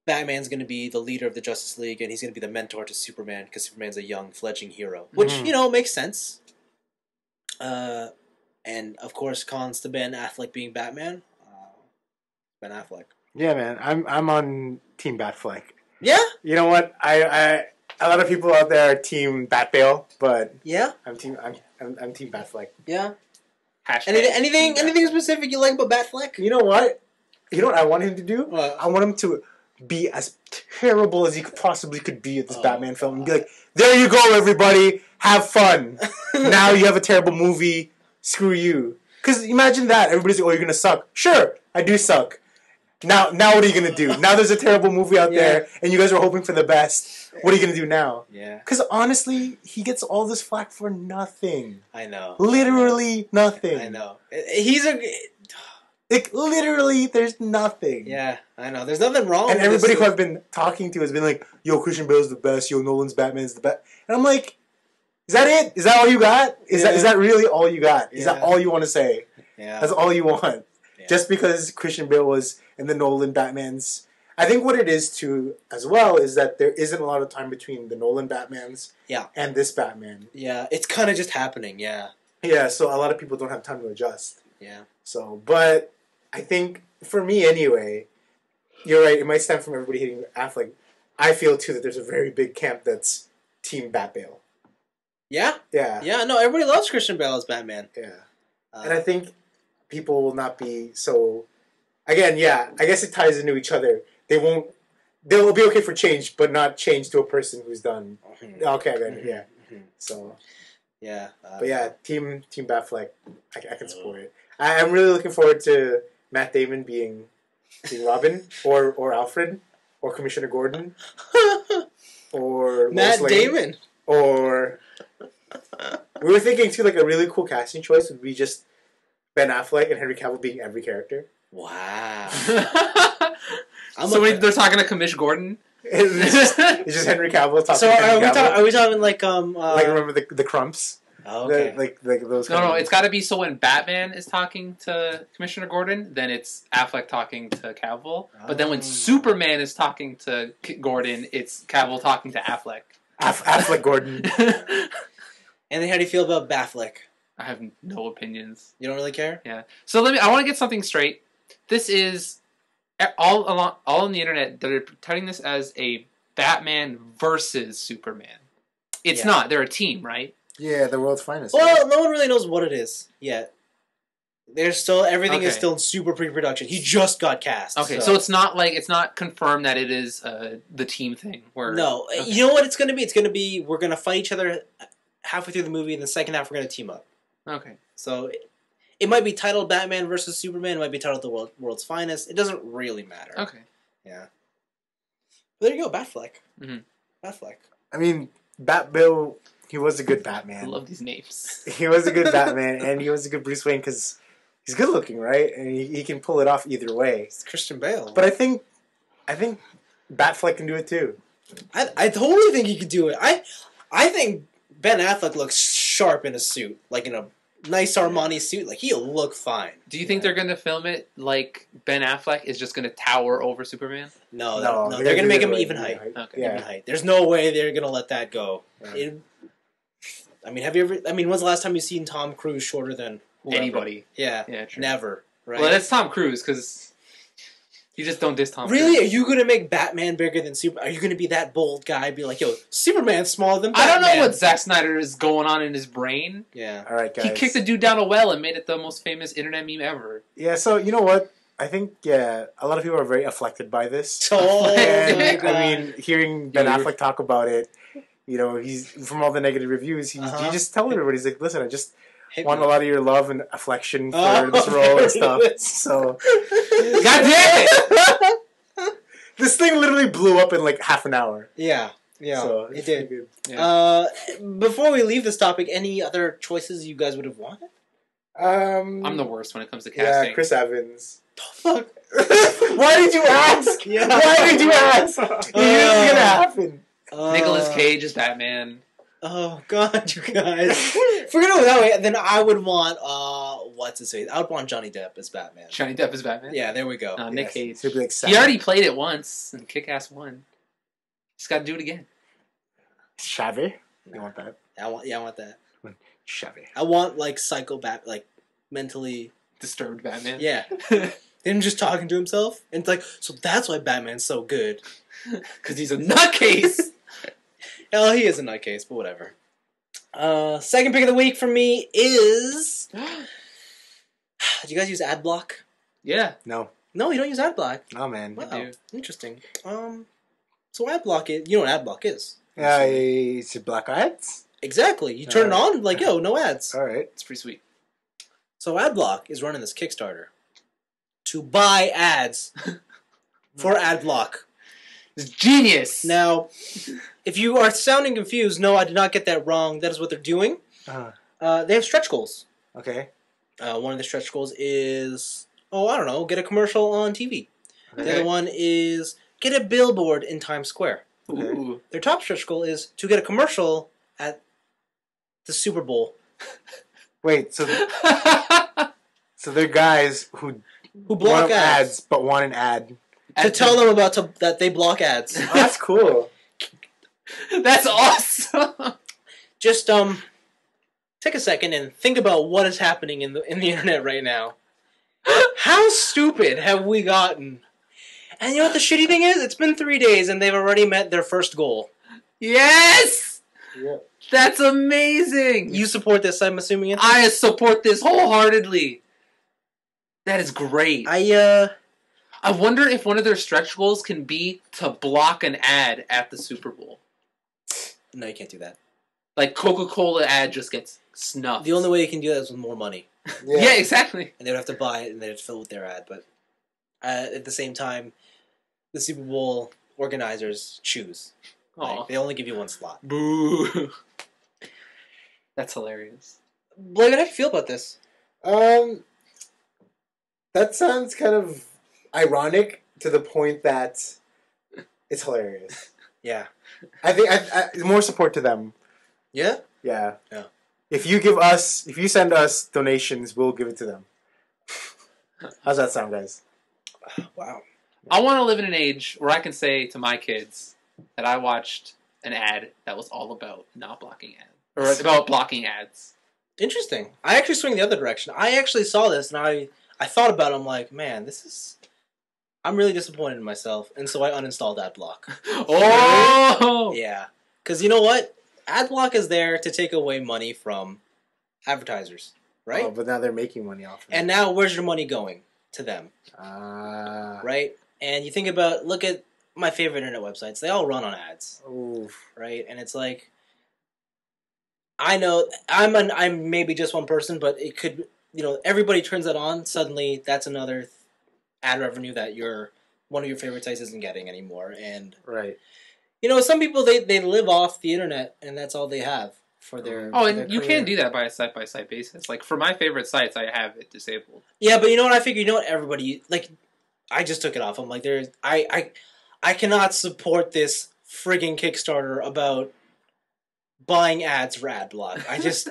Batman's going to be the leader of the Justice League and he's going to be the mentor to Superman because Superman's a young, fledgling hero. Which, makes sense. And, of course, cons to Ben Affleck being Batman. Ben Affleck. Yeah, man. I'm on Team Batfleck. Yeah? You know what? I a lot of people out there are Team Bat-Bale, but Yeah? I'm Team BATFLECK. Yeah? Hashtag Anything specific you like about BATFLECK? You know what? You know what I want him to do? What? I want him to be as terrible as he possibly could be at this Batman film and be like, there you go, everybody. Have fun. Now you have a terrible movie. Screw you. Because imagine that. Everybody's like, oh, you're going to suck. Sure, I do suck. Now what are you going to do? Now there's a terrible movie out there and you guys are hoping for the best. What are you going to do now? Yeah. Because honestly, he gets all this flack for nothing. I know. Literally nothing. I know. He's a... Like, literally, there's nothing. Yeah, I know. There's nothing wrong And with everybody this. who I've been talking to has been like, yo, Christian Bale's the best. Yo, Nolan's Batman's the best. And I'm like, is that it? Is that all you got? Is that really all you got? Is that all you want to say? Yeah. That's all you want? Yeah. Just because Christian Bale was in the Nolan Batmans. I think what it is, too, as well, is that there isn't a lot of time between the Nolan Batmans and this Batman. Yeah, it's kind of just happening, yeah. Yeah, so a lot of people don't have time to adjust. Yeah. So, but I think, for me anyway, you're right, it might stem from everybody hating Affleck. I feel, too, that there's a very big camp that's Team Bat-Bale. Yeah? Yeah. Yeah, no, everybody loves Christian Bale as Batman. Yeah. And I think people will not be so... Again, yeah, I guess it ties into each other. They'll be okay for change, but not change to a person who's done... Okay, I got it, yeah. So... Yeah. But yeah, Team Batfleck, I can support it. I'm really looking forward to Matt Damon being Robin, or Alfred, or Commissioner Gordon, or Matt Lois Lane, Damon! or... We were thinking, too, like a really cool casting choice would be just Ben Affleck and Henry Cavill being every character. Wow. So they're talking to Commish Gordon? It's just Henry Cavill talking So to Henry Cavill. are we talking like like, remember the Crumps? Oh, okay. Like those No, it's got to be so when Batman is talking to Commissioner Gordon, then it's Affleck talking to Cavill. But then when Superman is talking to Gordon, it's Cavill talking to Affleck. Affleck Gordon. And then how do you feel about Batfleck? I have no opinions. You don't really care? Yeah. So I want to get something straight. This is all on the internet. They're touting this as a Batman versus Superman. It's not. They're a team, right? Yeah, the world's finest. Well, no one really knows what it is yet. Everything is still in super pre-production. He just got cast. Okay, so it's not confirmed that it is the team thing. No, you know what it's going to be? It's going to be we're going to fight each other halfway through the movie, and the second half we're going to team up. Okay. So it might be titled Batman versus Superman. It might be titled The World's Finest. It doesn't really matter. Okay. Yeah. But there you go, Batfleck. Mm-hmm. Batfleck. I mean, Bill, he was a good Batman. I love these names. He was a good Batman, and he was a good Bruce Wayne because he's good looking, right? And he can pull it off either way. It's Christian Bale. But I think Batfleck can do it too. I totally think he could do it. I think Ben Affleck looks sharp in a suit, like in a nice Armani suit. Like he'll look fine. Do you think they're going to film it like Ben Affleck is just going to tower over Superman? No, they're going to make him even height. Okay. Yeah. Even height. There's no way they're going to let that go. Yeah. Have was the last time you've seen Tom Cruise shorter than whoever? Anybody? Yeah, true. Never. Right? Well, that's Tom Cruise because you just don't diss Tom. Really? Cruise. Are you going to make Batman bigger than Superman? Are you going to be that bold guy? Be like, yo, Superman's smaller than Batman. I don't know what Zack Snyder is going on in his brain. Yeah. All right, guys. He kicked a dude down a well and made it the most famous internet meme ever. Yeah. So you know what? I think a lot of people are very afflicted by this. Oh, and God. I mean, hearing Ben Affleck talk about it, you know, he's from all the negative reviews. He just telling everybody, he's like, listen, I just want a lot of your love and affection for this role and stuff. So, God damn it! This thing literally blew up in like half an hour. Yeah, So, it did. Good. Yeah. Before we leave this topic, any other choices you guys would have wanted? I'm the worst when it comes to casting. Yeah, Chris Evans. Fuck. Why did you ask? Yeah. Why did you ask? You knew it was gonna happen. Nicolas Cage is Batman. Oh God, you guys! If we're gonna go that way, then I would want what's his face? I would want Johnny Depp as Batman. Johnny Depp is Batman. Yeah, there we go. Nick Cage. He'd be like He already played it once in Kick-Ass 1. Just got to do it again. Chavez. You want that? I want that. Chavez. I want like psycho like mentally Disturbed Batman. Yeah. Him just talking to himself, and it's like, so that's why Batman's so good. Because he's a nutcase. Hell, he is a nutcase, but whatever. Second pick of the week for me is... Do you guys use AdBlock? Yeah. No. No, you don't use AdBlock. Oh, man. Wow, interesting. So AdBlock is... You know what AdBlock is? It's black ads? Exactly. You turn it on, like, yo, no ads. All right. It's pretty sweet. So AdBlock is running this Kickstarter to buy ads for AdBlock. It's genius! Now, if you are sounding confused, no, I did not get that wrong. That is what they're doing. They have stretch goals. Okay. One of the stretch goals is, I don't know, get a commercial on TV. Okay. The other one is get a billboard in Times Square. Okay. Ooh. Their top stretch goal is to get a commercial at the Super Bowl. Wait, so they're guys who block ads, but want an ad to tell them about that they block ads. Oh, that's cool. That's awesome. Just take a second and think about what is happening in the internet right now. How stupid have we gotten? And you know what the shitty thing is? It's been 3 days and they've already met their first goal. Yes! Yep. That's amazing! You support this, I'm assuming? I support this wholeheartedly. That is great. I wonder if one of their stretch goals can be to block an ad at the Super Bowl. No, you can't do that. Like Coca-Cola ad just gets snuffed. The only way you can do that is with more money. Yeah, exactly. And they would have to buy it and they'd have to fill it with their ad. But at the same time, the Super Bowl organizers choose. Like, they only give you one slot. Boo. That's hilarious. Blaven, how do you feel about this? That sounds kind of ironic to the point that it's hilarious. Yeah. I think more support to them. Yeah? Yeah. Yeah. If you send us donations, we'll give it to them. How's that sound, guys? Wow. I want to live in an age where I can say to my kids that I watched an ad that was all about not blocking ads. Or about blocking ads. Interesting. I actually swing the other direction. I actually saw this and I thought about it. I'm like, man, I'm really disappointed in myself. And so I uninstalled AdBlock. Oh! Yeah. Because you know what? AdBlock is there to take away money from advertisers, right? Oh, but now they're making money off of it. And now where's your money going? To them. Right? And you think about, look at my favorite internet websites. They all run on ads. Oof. Right? And it's like, I know, I'm maybe just one person, but it could, everybody turns that on, suddenly that's another ad revenue that one of your favorite sites isn't getting anymore. And, right. Some people, they live off the internet, and that's all they have for their and you can do that by a site-by-site basis. Like, for my favorite sites, I have it disabled. Yeah, but you know what? I figure, everybody, like, I just took it off. I'm like, I cannot support this frigging Kickstarter about buying ads for AdBlock.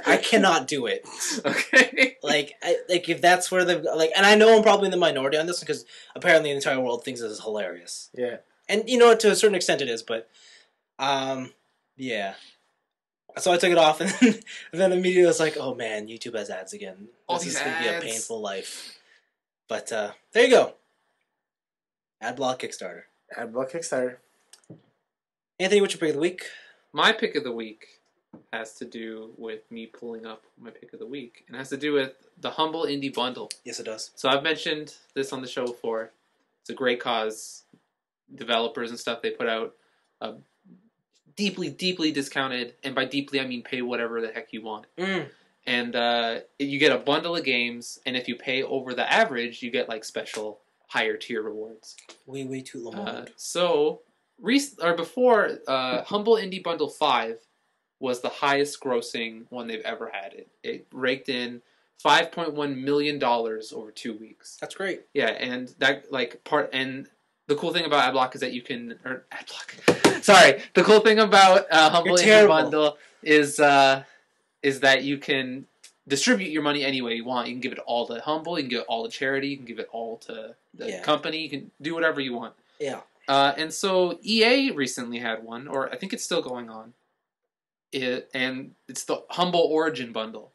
I cannot do it. Okay. Like if that's where and I know I'm probably in the minority on this because apparently the entire world thinks this is hilarious. Yeah. And to a certain extent it is, but yeah. So I took it off and then immediately I was like, oh man, YouTube has ads again. This is going to be a painful life. But there you go. AdBlock Kickstarter. AdBlock Kickstarter. Anthony, what's your pick of the week? My pick of the week has to do with me pulling up my pick of the week. And it has to do with the Humble Indie Bundle. Yes, it does. So I've mentioned this on the show before. It's a great cause. Developers and stuff, they put out deeply, deeply discounted, and by deeply I mean pay whatever the heck you want. And you get a bundle of games, and if you pay over the average, you get like special higher tier rewards. Way too long. So before, Humble Indie Bundle 5 was the highest grossing one they've ever had. It raked in $5.1 million over 2 weeks. That's great. Yeah, and that and the cool thing about AdBlock is that you can AdBlock. Sorry, the cool thing about Humble Indie Bundle is that you can distribute your money any way you want. You can give it all to Humble, you can give it all to charity, you can give it all to the company, you can do whatever you want. Yeah. And so EA recently had one, or I think it's still going on. And it's the Humble Origin Bundle.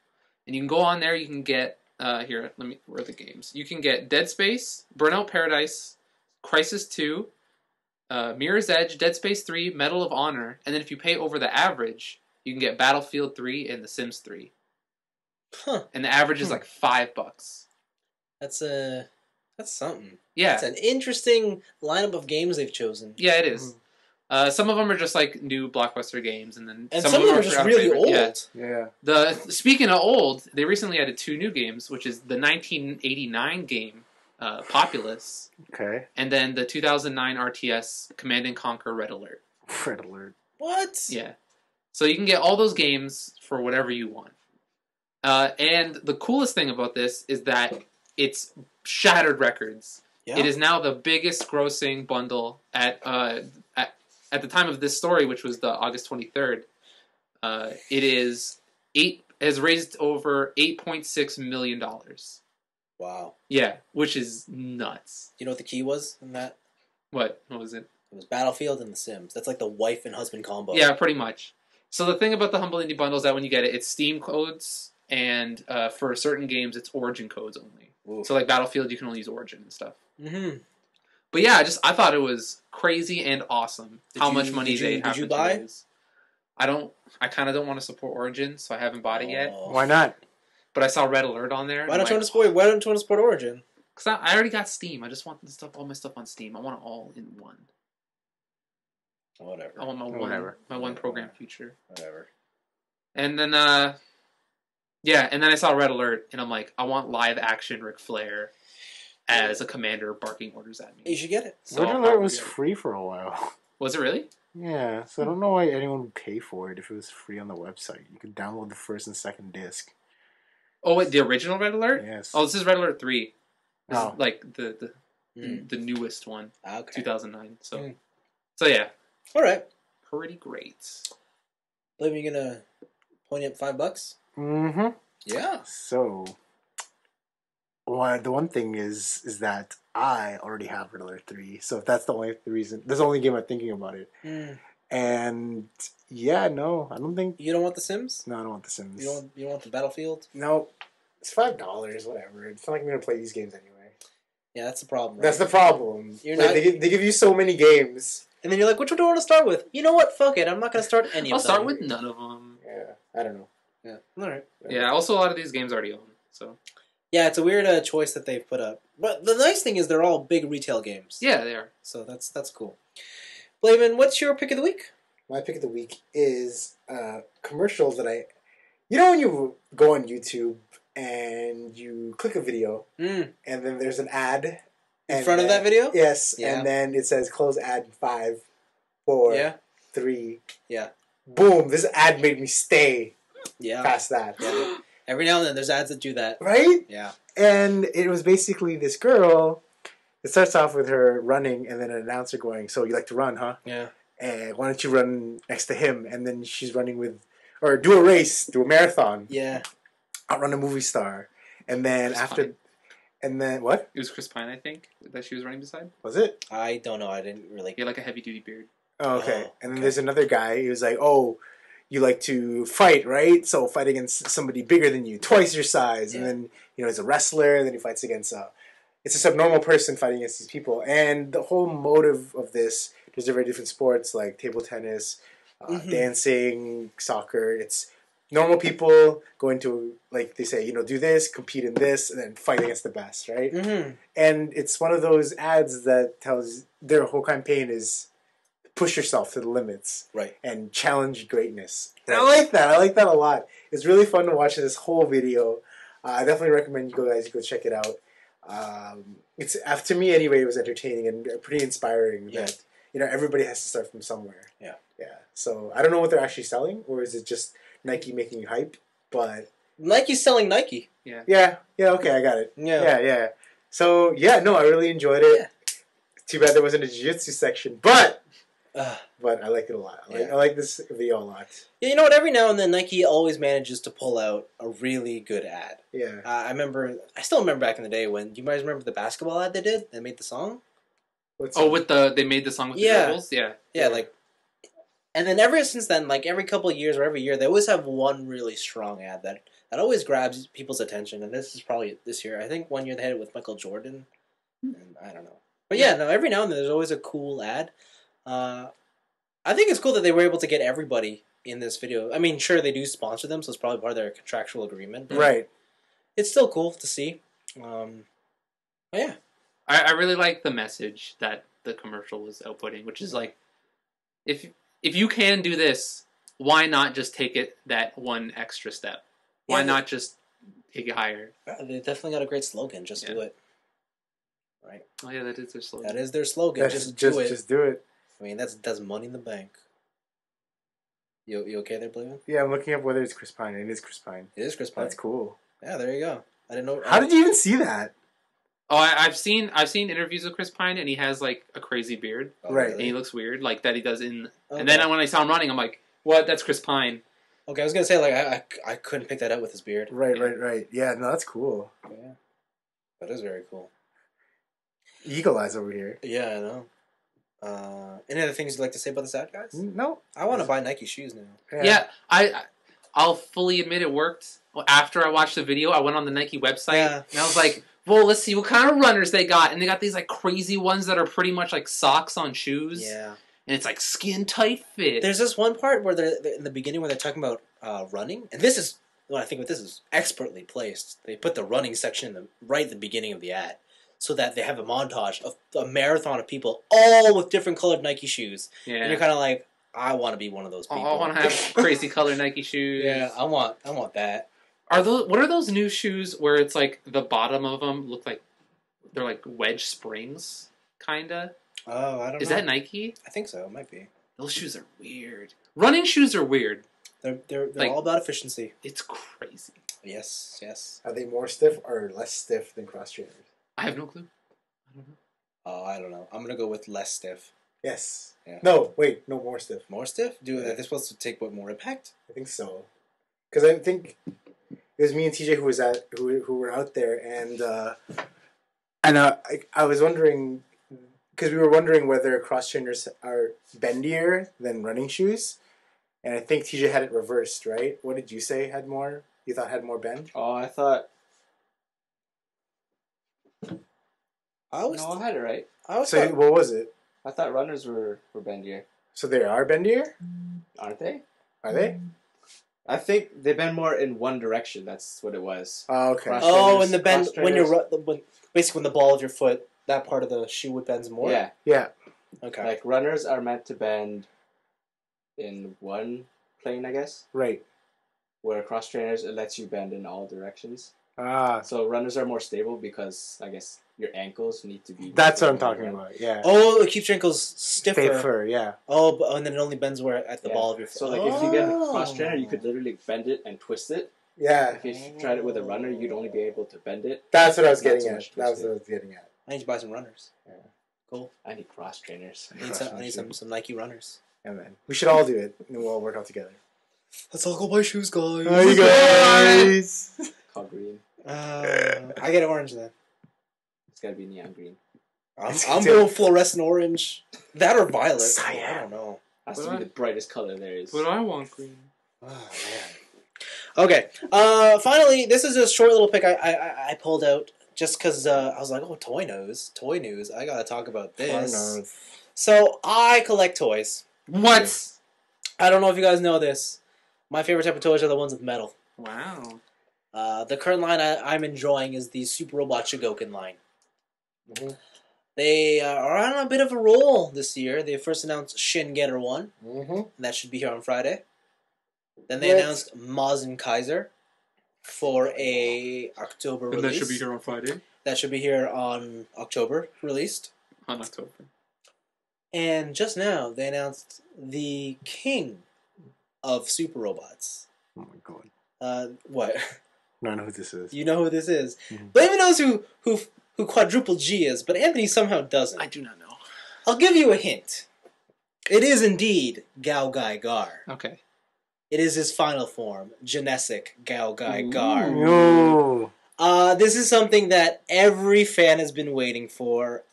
And you can go on there, you can get, where are the games? You can get Dead Space, Burnout Paradise, Crisis 2, Mirror's Edge, Dead Space 3, Medal of Honor, and then if you pay over the average, you can get Battlefield 3 and The Sims 3. Huh. And the average is like $5. That's something. Yeah. It's an interesting lineup of games they've chosen. Yeah, it is. Some of them are just like new blockbuster games, and then some of them are just really old. Yeah. Speaking of old, they recently added 2 new games, which is the 1989 game Populous, and then the 2009 RTS Command and Conquer Red Alert. Red Alert. What? Yeah. So you can get all those games for whatever you want. And the coolest thing about this is that it's shattered records. Yeah. It is now the biggest grossing bundle at the time of this story, which was the August 23rd. It has raised over $8.6 million. Wow. Yeah, which is nuts. You know what the key was in that? What was it? It was Battlefield and The Sims. That's like the wife and husband combo. Yeah, pretty much. So the thing about the Humble Indie Bundle is that when you get it, it's Steam codes, and for certain games, it's Origin codes only. Oof. So like Battlefield, you can only use Origin and stuff. Mm-hmm. But yeah, I thought it was crazy and awesome how much money they have to raise. I kind of don't want to support Origin, so I haven't bought it yet. Why not? But I saw Red Alert on there. Why don't you want to support Origin? Because I already got Steam. I just want all my stuff on Steam. I want it all in one. Whatever. I want my one program feature. Whatever. And then and then I saw Red Alert, and I'm like, I want live action Ric Flair as a commander barking orders at me. You should get it. So Red Alert was free for a while. Was it really? Yeah, so I don't know why anyone would pay for it if it was free on the website. You could download the first and second disc. Oh, wait, the original Red Alert? Yes. Oh, this is Red Alert 3. This is like the newest one. Okay. 2009. So yeah. All right. Pretty great. Blaven, you gonna point up $5? Mm-hmm. Yeah. So, the one thing is that I already have Red Alert 3. So if that's the only reason, that's the only game I'm thinking about it. And yeah, no, I don't think you don't want The Sims. No, I don't want The Sims. You don't want the Battlefield. No, it's $5. Whatever. It's not like I'm gonna play these games anyway. Yeah, that's the problem. Right? That's the problem. They give you so many games, and then you're like, which one do I want to start with? You know what? Fuck it. I'm not gonna start any of them. I'll start with none of them. Yeah, I don't know. Yeah, all right. Yeah, also a lot of these games already own. So. Yeah, it's a weird choice that they've put up. But the nice thing is they're all big retail games. Yeah, they are. So that's cool. Blaven, what's your pick of the week? My pick of the week is commercials that you know when you go on YouTube and you click a video and then there's an ad in front of that video? Yes, yeah. And then it says close ad 5, 4, 3. Yeah. Boom, this ad made me stay past that. Yeah. Every now and then there's ads that do that. Right? Yeah. And it was basically this girl. It starts off with her running and then an announcer going, so you like to run, huh? Yeah. And why don't you run next to him? And then she's running do a race, do a marathon. Yeah. Outrun a movie star. And then what? It was Chris Pine, I think, that she was running beside. Was it? I don't know. I didn't really. He had like a heavy duty beard. Oh, okay. And then there's another guy who's like, oh, you like to fight, right? So fight against somebody bigger than you, twice your size. Yeah. And then, he's a wrestler, and then he fights against it's a subnormal person fighting against these people. And the whole motive of this, there's very different sports like table tennis, dancing, soccer. It's normal people going to, like they say, do this, compete in this, and then fight against the best, right? Mm-hmm. And it's one of those ads that tells their whole campaign is push yourself to the limits, right, and challenge greatness. Right. And I like that. I like that a lot. It's really fun to watch this whole video. I definitely recommend you guys go check it out. It's to me anyway. It was entertaining and pretty inspiring. Yeah. That everybody has to start from somewhere. Yeah, yeah. So I don't know what they're actually selling, or is it just Nike making hype? But Nike's selling Nike. Yeah. Yeah. Yeah. Okay, I got it. Yeah. Yeah. So yeah, no, I really enjoyed it. Yeah. Too bad there wasn't a jiu-jitsu section, but I like it a lot. I like this video a lot. Yeah, you know what? Every now and then, Nike always manages to pull out a really good ad. Yeah. I still remember back in the day when, do you guys remember the basketball ad they did? They made the song? They made the song with the dribbles? Yeah. Yeah, and then ever since then, every couple of years or every year, they always have one really strong ad that always grabs people's attention. And this is probably this year. I think one year they had it with Michael Jordan. And I don't know. But every now and then there's always a cool ad. I think it's cool that they were able to get everybody in this video. I mean, sure, they do sponsor them, so it's probably part of their contractual agreement. But Right. it's still cool to see. But yeah. I really like the message that the commercial was outputting, which is like, if you can do this, why not just take it that one extra step? Why not just take it higher? They definitely got a great slogan. Just do it. Right. Oh yeah, that is their slogan. That is their slogan. Just do it. Just do it. I mean, that's money in the bank. You okay there, Blaven? Yeah, I'm looking up whether it's Chris Pine. It is Chris Pine. It is Chris Pine. That's cool. Yeah, there you go. I didn't know. How did you even see that? Oh, I've seen interviews with Chris Pine, and he has like a crazy beard, Right. and he looks weird, like that he does in. Okay. And then when I saw him running, I'm like, "What? That's Chris Pine." Okay, I was gonna say like I couldn't pick that up with his beard. Right. Yeah, no, that's cool. Yeah, that is very cool. Eagle eyes over here. Yeah, I know. Any other things you'd like to say about this ad, guys? No. I want to buy Nike shoes now. Yeah, I'll fully admit it worked. Well, after I watched the video, I went on the Nike website, and I was like, well, let's see what kind of runners they got. And they got these like crazy ones that are pretty much like socks on shoes. Yeah. And it's like skin tight fit. There's this one part where they're in the beginning where they're talking about running, and this is when I think this is expertly placed. They put the running section right at the beginning of the ad, so that they have a montage of a marathon of people all with different colored Nike shoes. Yeah. And you're kind of like, I want to be one of those people. I want to have crazy color Nike shoes. Yeah, I want that. What are those new shoes where it's like the bottom of them look like they're like wedge springs, kinda? Oh, I don't know. Is that Nike? I think so. It might be. Those shoes are weird. Running shoes are weird. They're like, all about efficiency. It's crazy. Yes. Are they more stiff or less stiff than cross trainers? I have no clue. I don't know. Oh, I don't know. I'm gonna go with less stiff. Yes. Yeah. No, wait, no, more stiff. More stiff? They're supposed to take more impact? I think so. Because I think it was me and TJ who were out there, and I was wondering, because we were wondering whether cross trainers are bendier than running shoes, and I think TJ had it reversed, right? What did you say had more? You thought had more bend? Oh, I thought. I had it right. So what was it? I thought runners were bendier. So they are bendier? Aren't they? Are they? I think they bend more in one direction. That's what it was. Oh, okay. Cross Oh, trainers- and the bend cross when trainers- you're basically when the ball of your foot, that part of the shoe bends more. Yeah. Yeah. Okay. Like runners are meant to bend in one plane, I guess. Right. Where cross trainers, it lets you bend in all directions. Ah, So runners are more stable because I guess your ankles need to be. that's what I'm talking about. Yeah. Oh, it keeps your ankles stiffer. Stiffer, yeah. Oh, and then it only bends where at the ball of your foot. So like if you get a cross trainer, you could literally bend it and twist it. Yeah. If you tried it with a runner, you'd only be able to bend it. That's what I was Not getting so at. much That was twisted. what I was getting at. I need to buy some runners. Yeah. Cool. I need cross trainers. I need some Nike runners. Yeah, man. We should all do it, and we'll all work out together. Let's all go buy shoes, guys. Hi, guys! Called green. I get orange then. It's gotta be neon green. I'm going fluorescent orange. That or violet. Cyan. I don't know. Has What to be I- the brightest color there is. But I want green. Oh man. Okay. Finally, this is a short little pick I pulled out just because I was like, oh, toy news. I gotta talk about this. So I collect toys. What? I don't know if you guys know this. My favorite type of toys are the ones with metal. Wow. The current line I'm enjoying is the Super Robot Shigoken line. Mm-hmm. They are on a bit of a roll this year. They first announced Shin Getter 1. Mm-hmm. And that should be here on Friday. Then they announced Mazen Kaiser for a October release. And that should be here on Friday. That should be here on October released. On October. And just now they announced the king of super robots. Oh my god. What? No, I know who this is. You know who this is. Mhm. Blaven knows who Quadruple G is, but Anthony somehow doesn't. I do not know. I'll give you a hint. It is indeed Gao Gai Gar. Okay. It is his final form, Genesic Gao Gai Gar. No. This is something that every fan has been waiting for.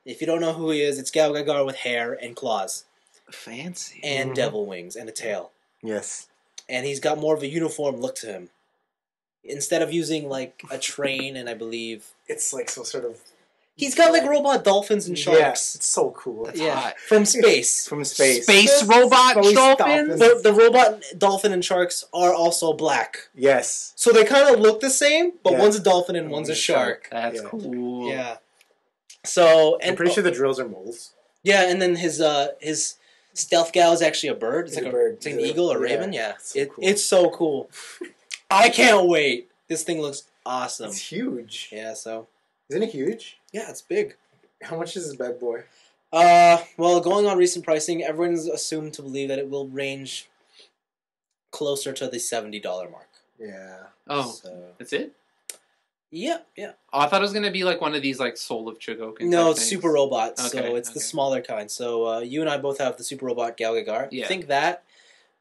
If you don't know who he is, it's Gao Gai Gar with hair and claws. Fancy. And Mhm. devil wings and a tail. Yes. And he's got more of a uniform look to him. Instead of using like a train and I believe... It's like so sort of He's got like robot dolphins and Yeah, sharks. it's so cool. That's Yeah, hot. from space. From space. Space robot Space dolphins? dolphins. The robot dolphin and sharks are also black. Yes. So they kind of look the same, but Yeah. one's a dolphin and And one's one's a a shark. That's Yeah. cool. Yeah. So and I'm pretty sure the drills are moles. yeah, and then his stealth gal is actually a bird. It's He's like a bird. It's like an Yeah. eagle or Yeah. raven. Yeah, So cool. it's so cool. I can't wait. This thing looks awesome. It's huge. Yeah. So Isn't it huge? yeah, it's big. How much is this bad boy? Well, going on recent pricing, everyone's assumed to believe that it will range closer to the $70 mark. Yeah. Oh, So, that's it? yeah. Oh, I thought it was going to be like one of these like Soul of Chogokin. No, type it's things. Super Robot, so Okay, it's the okay. smaller kind. So you and I both have the Super Robot Gal Gagar. Yeah. Think that,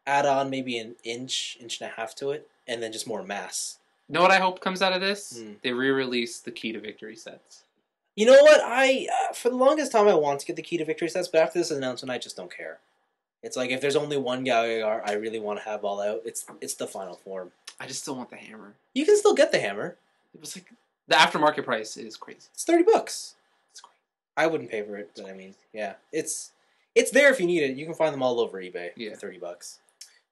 add on maybe an inch and a half to it, and then just more mass. You know what I hope comes out of this? Hmm. They re-release the Key to Victory sets. You know what? I for the longest time I want to get the Key to Victory sets, but after this announcement, I just don't care. It's like if there's only one Gal Gagar I really want to have all out, it's the final form. I just still want the hammer. You can still get the hammer. It was like the aftermarket price is crazy. It's $30. It's crazy. I wouldn't pay for it, but I mean, yeah, it's there if you need it. You can find them all over eBay Yeah. for $30.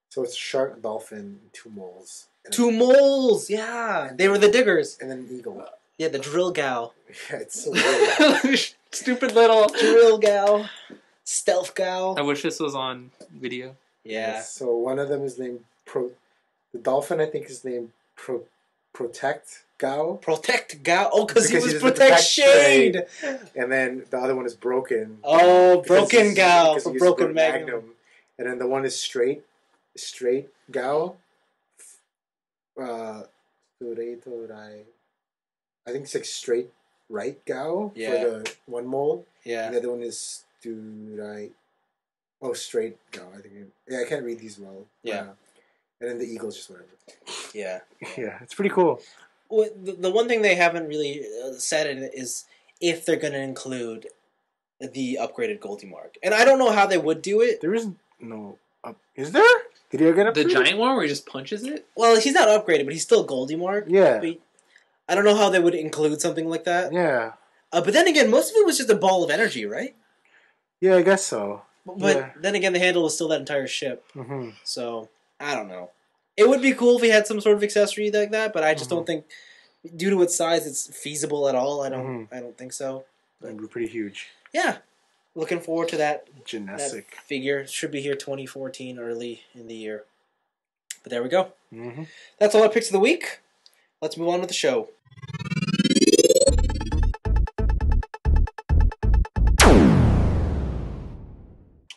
So it's shark, dolphin, 2 moles. And 2 moles, yeah, they were the diggers. And then an eagle. Yeah, the drill gal, Yeah, it's so weird. Stupid little. drill gal, stealth I gal. wish this was on video. Yeah, So one of them is named The dolphin, I think, is named Protect Gao. protect gal. Oh, because he Because was he doesn't protect protect Shade. And then the other one is Broken. Oh, because broken he's- gal because for he used broken to magnum. And then the one is Straight Gao. I think it's like Straight Right Gao Yeah. for the one mole. Yeah, And the other one is Right. Oh, Straight Gao. I think. I can't read these well. Yeah. And then the eagle's just whatever. yeah. Yeah, it's pretty cool. Well, the one thing they haven't really said in it is if they're going to include the upgraded Goldie mark, and I don't know how they would do it. There isn't no. Is there? Did he get The giant one where he just punches it? Well, he's not upgraded, but he's still Goldie mark. Yeah. But I don't know how they would include something like that. Yeah. But then again, most of it was just a ball of energy, right? Yeah, I guess so. But Yeah. then again, the handle was still that entire ship. Mm-hmm. So, I don't know. It would be cool if we had some sort of accessory like that, but I just don't think, due to its size, it's feasible at all. I don't think so. It'd be pretty huge. Yeah. Looking forward to that Genetic. figure. Should be here 2014, early in the year. But there we go. Mm-hmm. That's all our picks of the week. Let's move on with the show.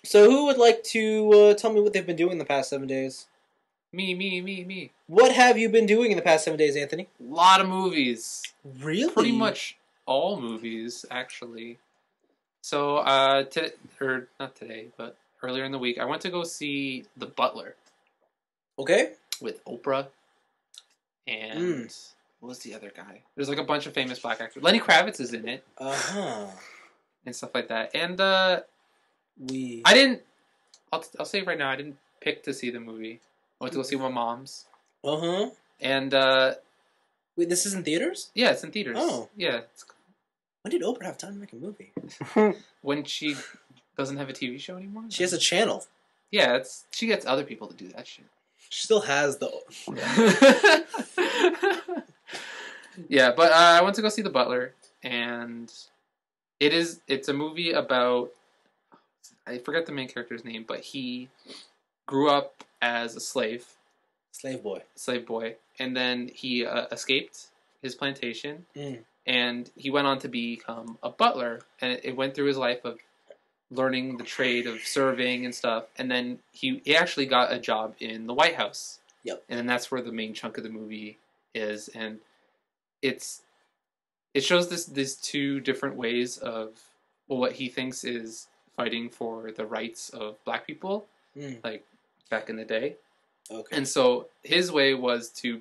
So who would like to tell me what they've been doing the past 7 days? Me. What have you been doing in the past 7 days, Anthony? A lot of movies. Really? Pretty much all movies, actually. So, not today, but earlier in the week, I went to go see The Butler Okay. with Oprah and what was the other guy? There's like a bunch of famous black actors. Lenny Kravitz is in it Uh-huh. and stuff like that. And I didn't. I'll say right now, I didn't pick to see the movie. I went to go see my mom's, Uh-huh. and Wait, this is in theaters? yeah, it's in theaters. Oh. Yeah, When did Oprah have time to make a movie? when she doesn't have a TV show anymore. She has a channel. Yeah, she gets other people to do that shit. She still has the... Yeah, but I went to go see The Butler, and it's a movie about, I forget the main character's name, but he grew up as a slave boy, and then he escaped his plantation, and he went on to become a butler, and it went through his life of learning the trade of serving and stuff, and then he actually got a job in the White House. Yep. And then that's where the main chunk of the movie is, and it shows these two different ways of what he thinks is fighting for the rights of black people, like back in the day. Okay. And so his way was to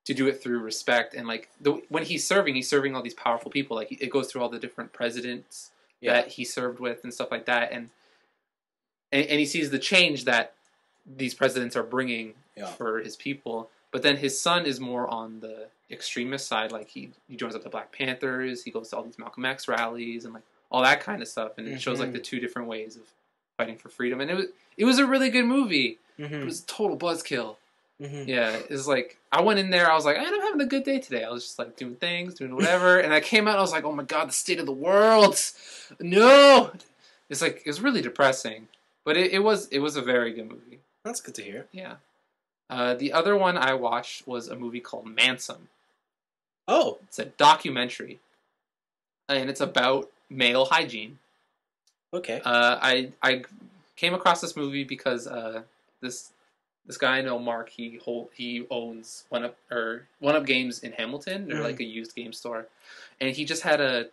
do it through respect, and like when he's serving all these powerful people. Like it goes through all the different presidents that he served with and stuff like that, and he sees the change that these presidents are bringing for his people. But then his son is more on the extremist side. Like he joins up the Black Panthers. He goes to all these Malcolm X rallies and like all that kind of stuff. And it shows like the two different ways of fighting for freedom. And it was a really good movie. It was a total buzzkill. Yeah, it's like I went in there. I was like, I'm having a good day today. I was just like doing things, doing whatever. And I came out. I was like, oh my god, the state of the world. No, it's like it was really depressing. But it was a very good movie. That's good to hear. Yeah. The other one I watched was a movie called Manson. Oh. It's a documentary. And it's about male hygiene. Okay. I came across this movie because this guy I know, Mark, he owns One Up Games in Hamilton. They're like a used game store. And he just had a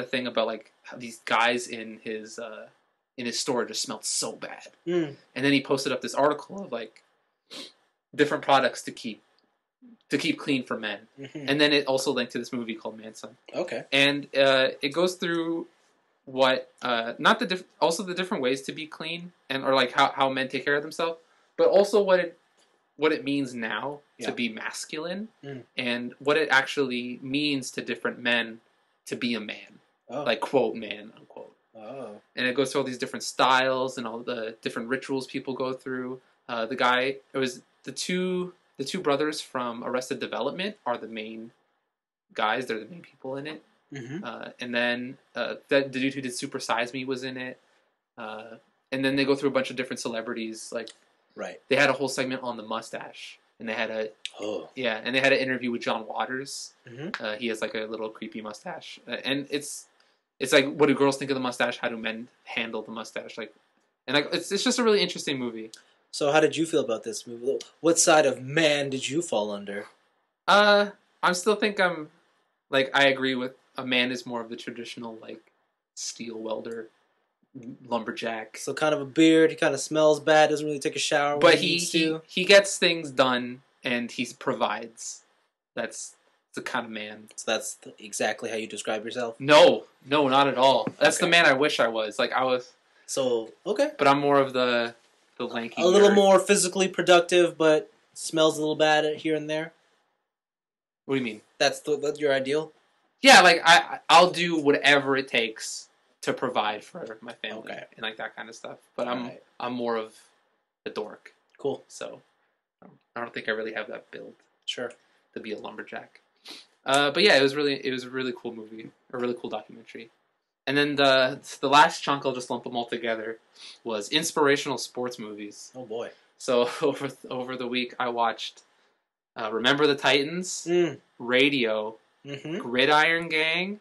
thing about like how these guys in his store just smelled so bad. And then he posted up this article of like different products to keep clean for men. And then it also linked to this movie called Manson. Okay. And it goes through what also the different ways to be clean or like how men take care of themselves, but also what it means now to be masculine and what it actually means to different men to be a man. Like quote man unquote. And it goes through all these different styles and all the different rituals people go through. It was the two brothers from Arrested Development are the main guys. They're the main people in it. And then the dude who did Super Size Me was in it. And then they go through a bunch of different celebrities. Like, they had a whole segment on the mustache, and they had and they had an interview with John Waters. He has like a little creepy mustache, and it's like, what do girls think of the mustache? How do men handle the mustache? Like, and like it's just a really interesting movie. So how did you feel about this movie? What side of man did you fall under? I still think I agree with a man is more of the traditional like steel welder, lumberjack. So kind of a beard. He kind of smells bad. Doesn't really take a shower. But he gets things done and he provides. That's the kind of man. So that's exactly how you describe yourself? No, not at all. That's the man I wish I was. Like I was. So okay. But I'm more of the lanky. A little more physically productive, but smells a little bad here and there. What do you mean? That's your ideal? Yeah, like I'll do whatever it takes to provide for my family and like that kind of stuff. But I'm more of a dork. Cool. So I don't think I really have that build. Sure. To be a lumberjack. But yeah, it was a really cool movie, a really cool documentary. And then the last chunk, I'll just lump them all together, was inspirational sports movies. Oh boy! So over the week, I watched Remember the Titans, Radio, Gridiron Gang,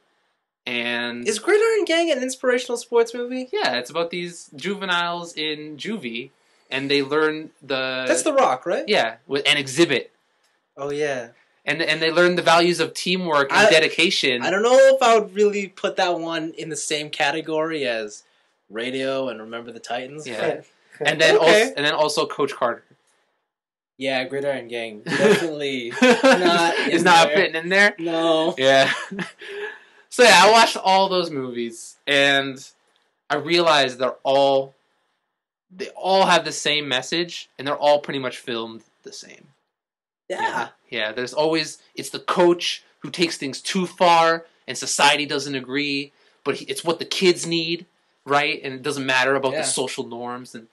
and is Gridiron Gang an inspirational sports movie? Yeah, it's about these juveniles in juvie, and they learn That's The Rock, right? Yeah, and Exhibit. Oh yeah. And they learn the values of teamwork and dedication. I don't know if I would really put that one in the same category as Radio and Remember the Titans. Yeah. And then also Coach Carter. Yeah, Gridiron Gang definitely not is not fitting in there. No. Yeah. So yeah, I watched all those movies and I realized they all have the same message and they're all pretty much filmed the same. Yeah, there's always, it's the coach who takes things too far and society doesn't agree, but it's what the kids need, right? And it doesn't matter about the social norms. And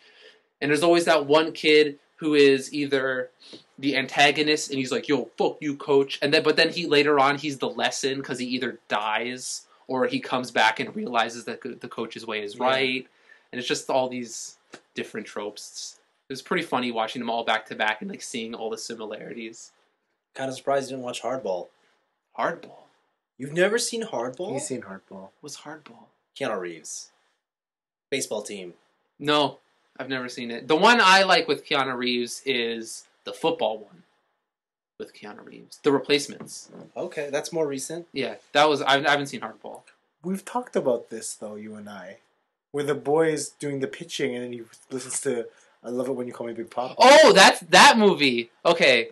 there's always that one kid who is either the antagonist and he's like, yo, fuck you, coach. But then later on, he's the lesson because he either dies or he comes back and realizes that the coach's way is right. And it's just all these different tropes. It was pretty funny watching them all back to back and like seeing all the similarities. Kind of surprised you didn't watch Hardball. Hardball? You've never seen Hardball? He's seen Hardball. What's Hardball? Keanu Reeves. Baseball team. No, I've never seen it. The one I like with Keanu Reeves is the football one with Keanu Reeves. The Replacements. Okay, that's more recent. Yeah, I haven't seen Hardball. We've talked about this though, you and I, where the boy is doing the pitching and then he listens to I Love It When You Call Me Big Papa. Oh, that's that movie. Okay.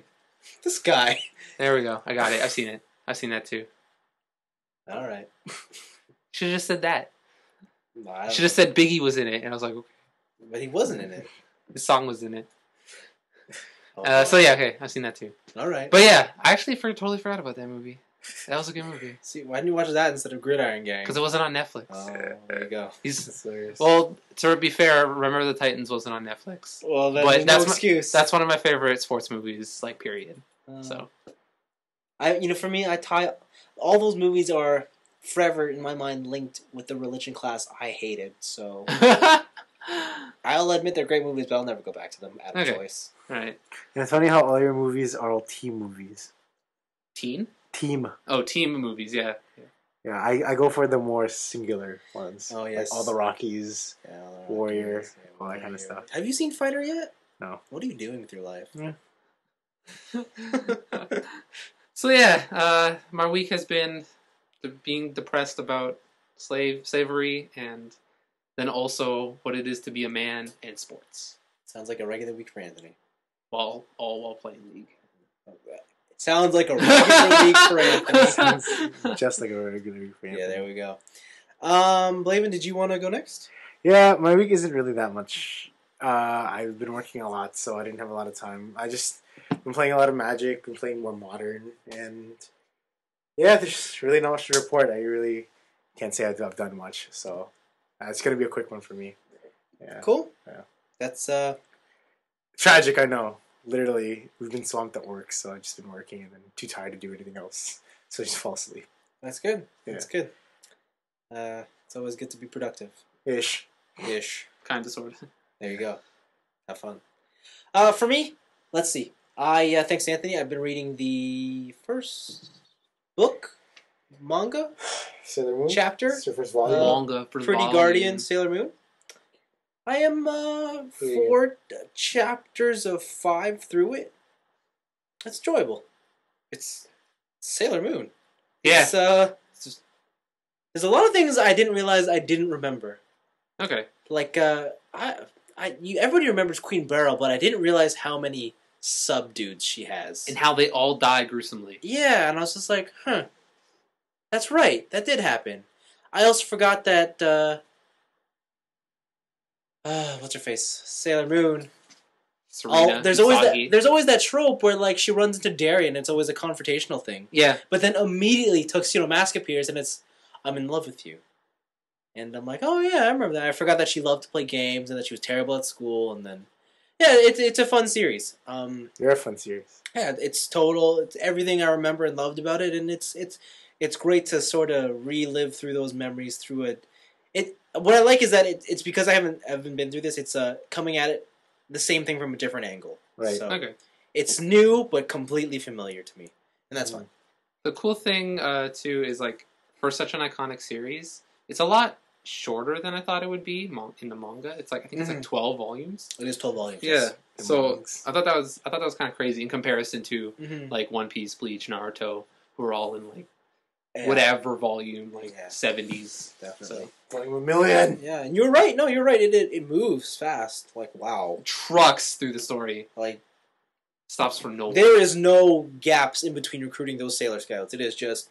This guy. There we go. I got it. I've seen it. I've seen that too. All right. Should have just said that. Should have said Biggie was in it. And I was like, okay. But he wasn't in it. The song was in it. So yeah, okay, I've seen that too. All right. But yeah, I actually totally forgot about that movie. That was a good movie. See, why didn't you watch that instead of Gridiron Gang? Because it wasn't on Netflix. Oh, there you go. Well, to be fair, Remember the Titans wasn't on Netflix. Well, then But there's that's no excuse. That's one of my favorite sports movies, like, period. So, for me, I tie all those movies are forever in my mind linked with the religion class I hated. So I'll admit they're great movies, but I'll never go back to them out of choice. Right. And it's funny how all your movies are all team movies. Team? Team. Oh, team movies, yeah. Yeah, I go for the more singular ones. Oh, yes. Like all the Rockies, Warrior, all that kind of stuff. Have you seen Fighter yet? No. What are you doing with your life? Yeah. So yeah, my week has been being depressed about slavery, and then also what it is to be a man and sports. Sounds like a regular week for Anthony. All while playing League. It sounds like a regular week for Anthony. Sounds just like a regular week for Anthony. Yeah, there we go. Blaven, did you want to go next? Yeah, my week isn't really that much. I've been working a lot, so I didn't have a lot of time. I just been playing a lot of Magic, been playing more Modern, and yeah, there's really not much to report. I really can't say I've done much, so it's gonna be a quick one for me. Yeah. Cool. Yeah. That's Tragic, I know. Literally, we've been swamped at work, so I've just been working and then too tired to do anything else, so I just fall asleep. That's good. Yeah. That's good. It's always good to be productive. Ish. Kind of, sort of. There you go. Have fun. For me, let's see. Thanks, Anthony. I've been reading the first book, manga, Sailor Moon chapter, it's your first volume. Manga for Pretty volume. Guardian, Sailor Moon. I am 4 chapters of 5 through it. That's enjoyable. It's Sailor Moon. Yeah. It's just, there's a lot of things I didn't realize I didn't remember. Okay. Like everybody remembers Queen Beryl, but I didn't realize how many sub-dudes she has. And how they all die gruesomely. Yeah, and I was just like, that's right, that did happen. I also forgot that, what's her face? Sailor Moon. Serena, there's always that trope where like she runs into Darien and it's always a confrontational thing. Yeah. But then immediately Tuxedo Mask appears and it's, I'm in love with you. And I'm like, oh yeah, I remember that. I forgot that she loved to play games and that she was terrible at school. And then, yeah, it's a fun series. You're a fun series. Yeah, it's everything I remember and loved about it, and it's great to sort of relive through those memories through it. What I like is that it's because I haven't been through this. It's coming at it the same thing from a different angle. Right. So Okay. it's new but completely familiar to me, and that's fun. The cool thing too is like for such an iconic series, it's a lot shorter than I thought it would be in the manga. It's like I think it's like 12 volumes. It is 12 volumes. Yeah. The So mangas. I thought that was kind of crazy in comparison to Mm-hmm. like One Piece, Bleach, Naruto, who are all in like Yeah, whatever volume, like Yeah. 70s. definitely. Volume 1,000,000. Yeah, and you're right. No, you're right. It moves fast. Like wow. Trucks through the story. Like Stops for no one. there is no gaps in between recruiting those Sailor Scouts. It is just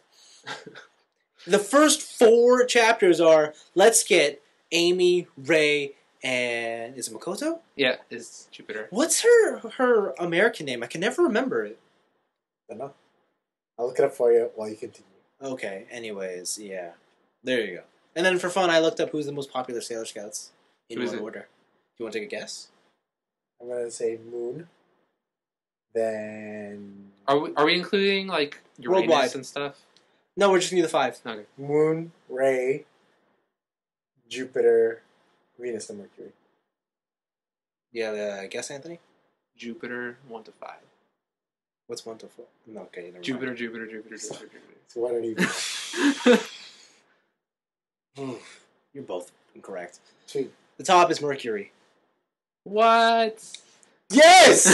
the first 4 chapters are let's get Amy, Ray, and is it Makoto? Yeah, is Jupiter. What's her American name? I can never remember it. I don't know. I'll look it up for you while you continue. Okay. Anyways, yeah. There you go. And then for fun, I looked up who's the most popular Sailor Scouts in Who is one it? order. Do you want to take a guess? I'm going to say Moon. Then Are we including like Uranus Worldwide. and stuff? No, we're just gonna do the 5. Okay. Moon, Ray, Jupiter, Venus, and Mercury. Yeah, guess, Anthony. Jupiter 1 to 5. What's 1 to 4? No, okay, never mind. Jupiter, Jupiter. So what are you? You're both incorrect. Sweet. The top is Mercury. What? Yes!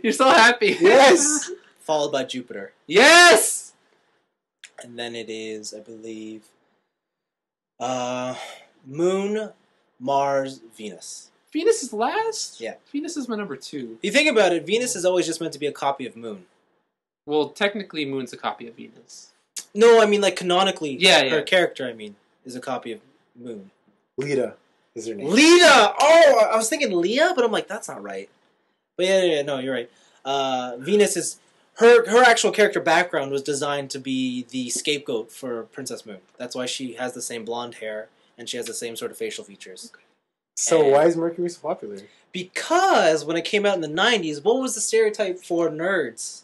You're so happy. Yes! Followed by Jupiter. Yes! And then it is, I believe, Moon, Mars, Venus. Venus is last? Yeah. Venus is my number 2. If you think about it, Venus is always just meant to be a copy of Moon. Well, technically, Moon's a copy of Venus. No, I mean, like, canonically, Yeah, her yeah. character, is a copy of Moon. Lita is her name. Lita! Oh, I was thinking Leah, but I'm like, that's not right. But yeah, no, you're right. Venus is her actual character background was designed to be the scapegoat for Princess Moon. That's why she has the same blonde hair and she has the same sort of facial features. So And why is Mercury so popular? because when it came out in the 90s, what was the stereotype for nerds?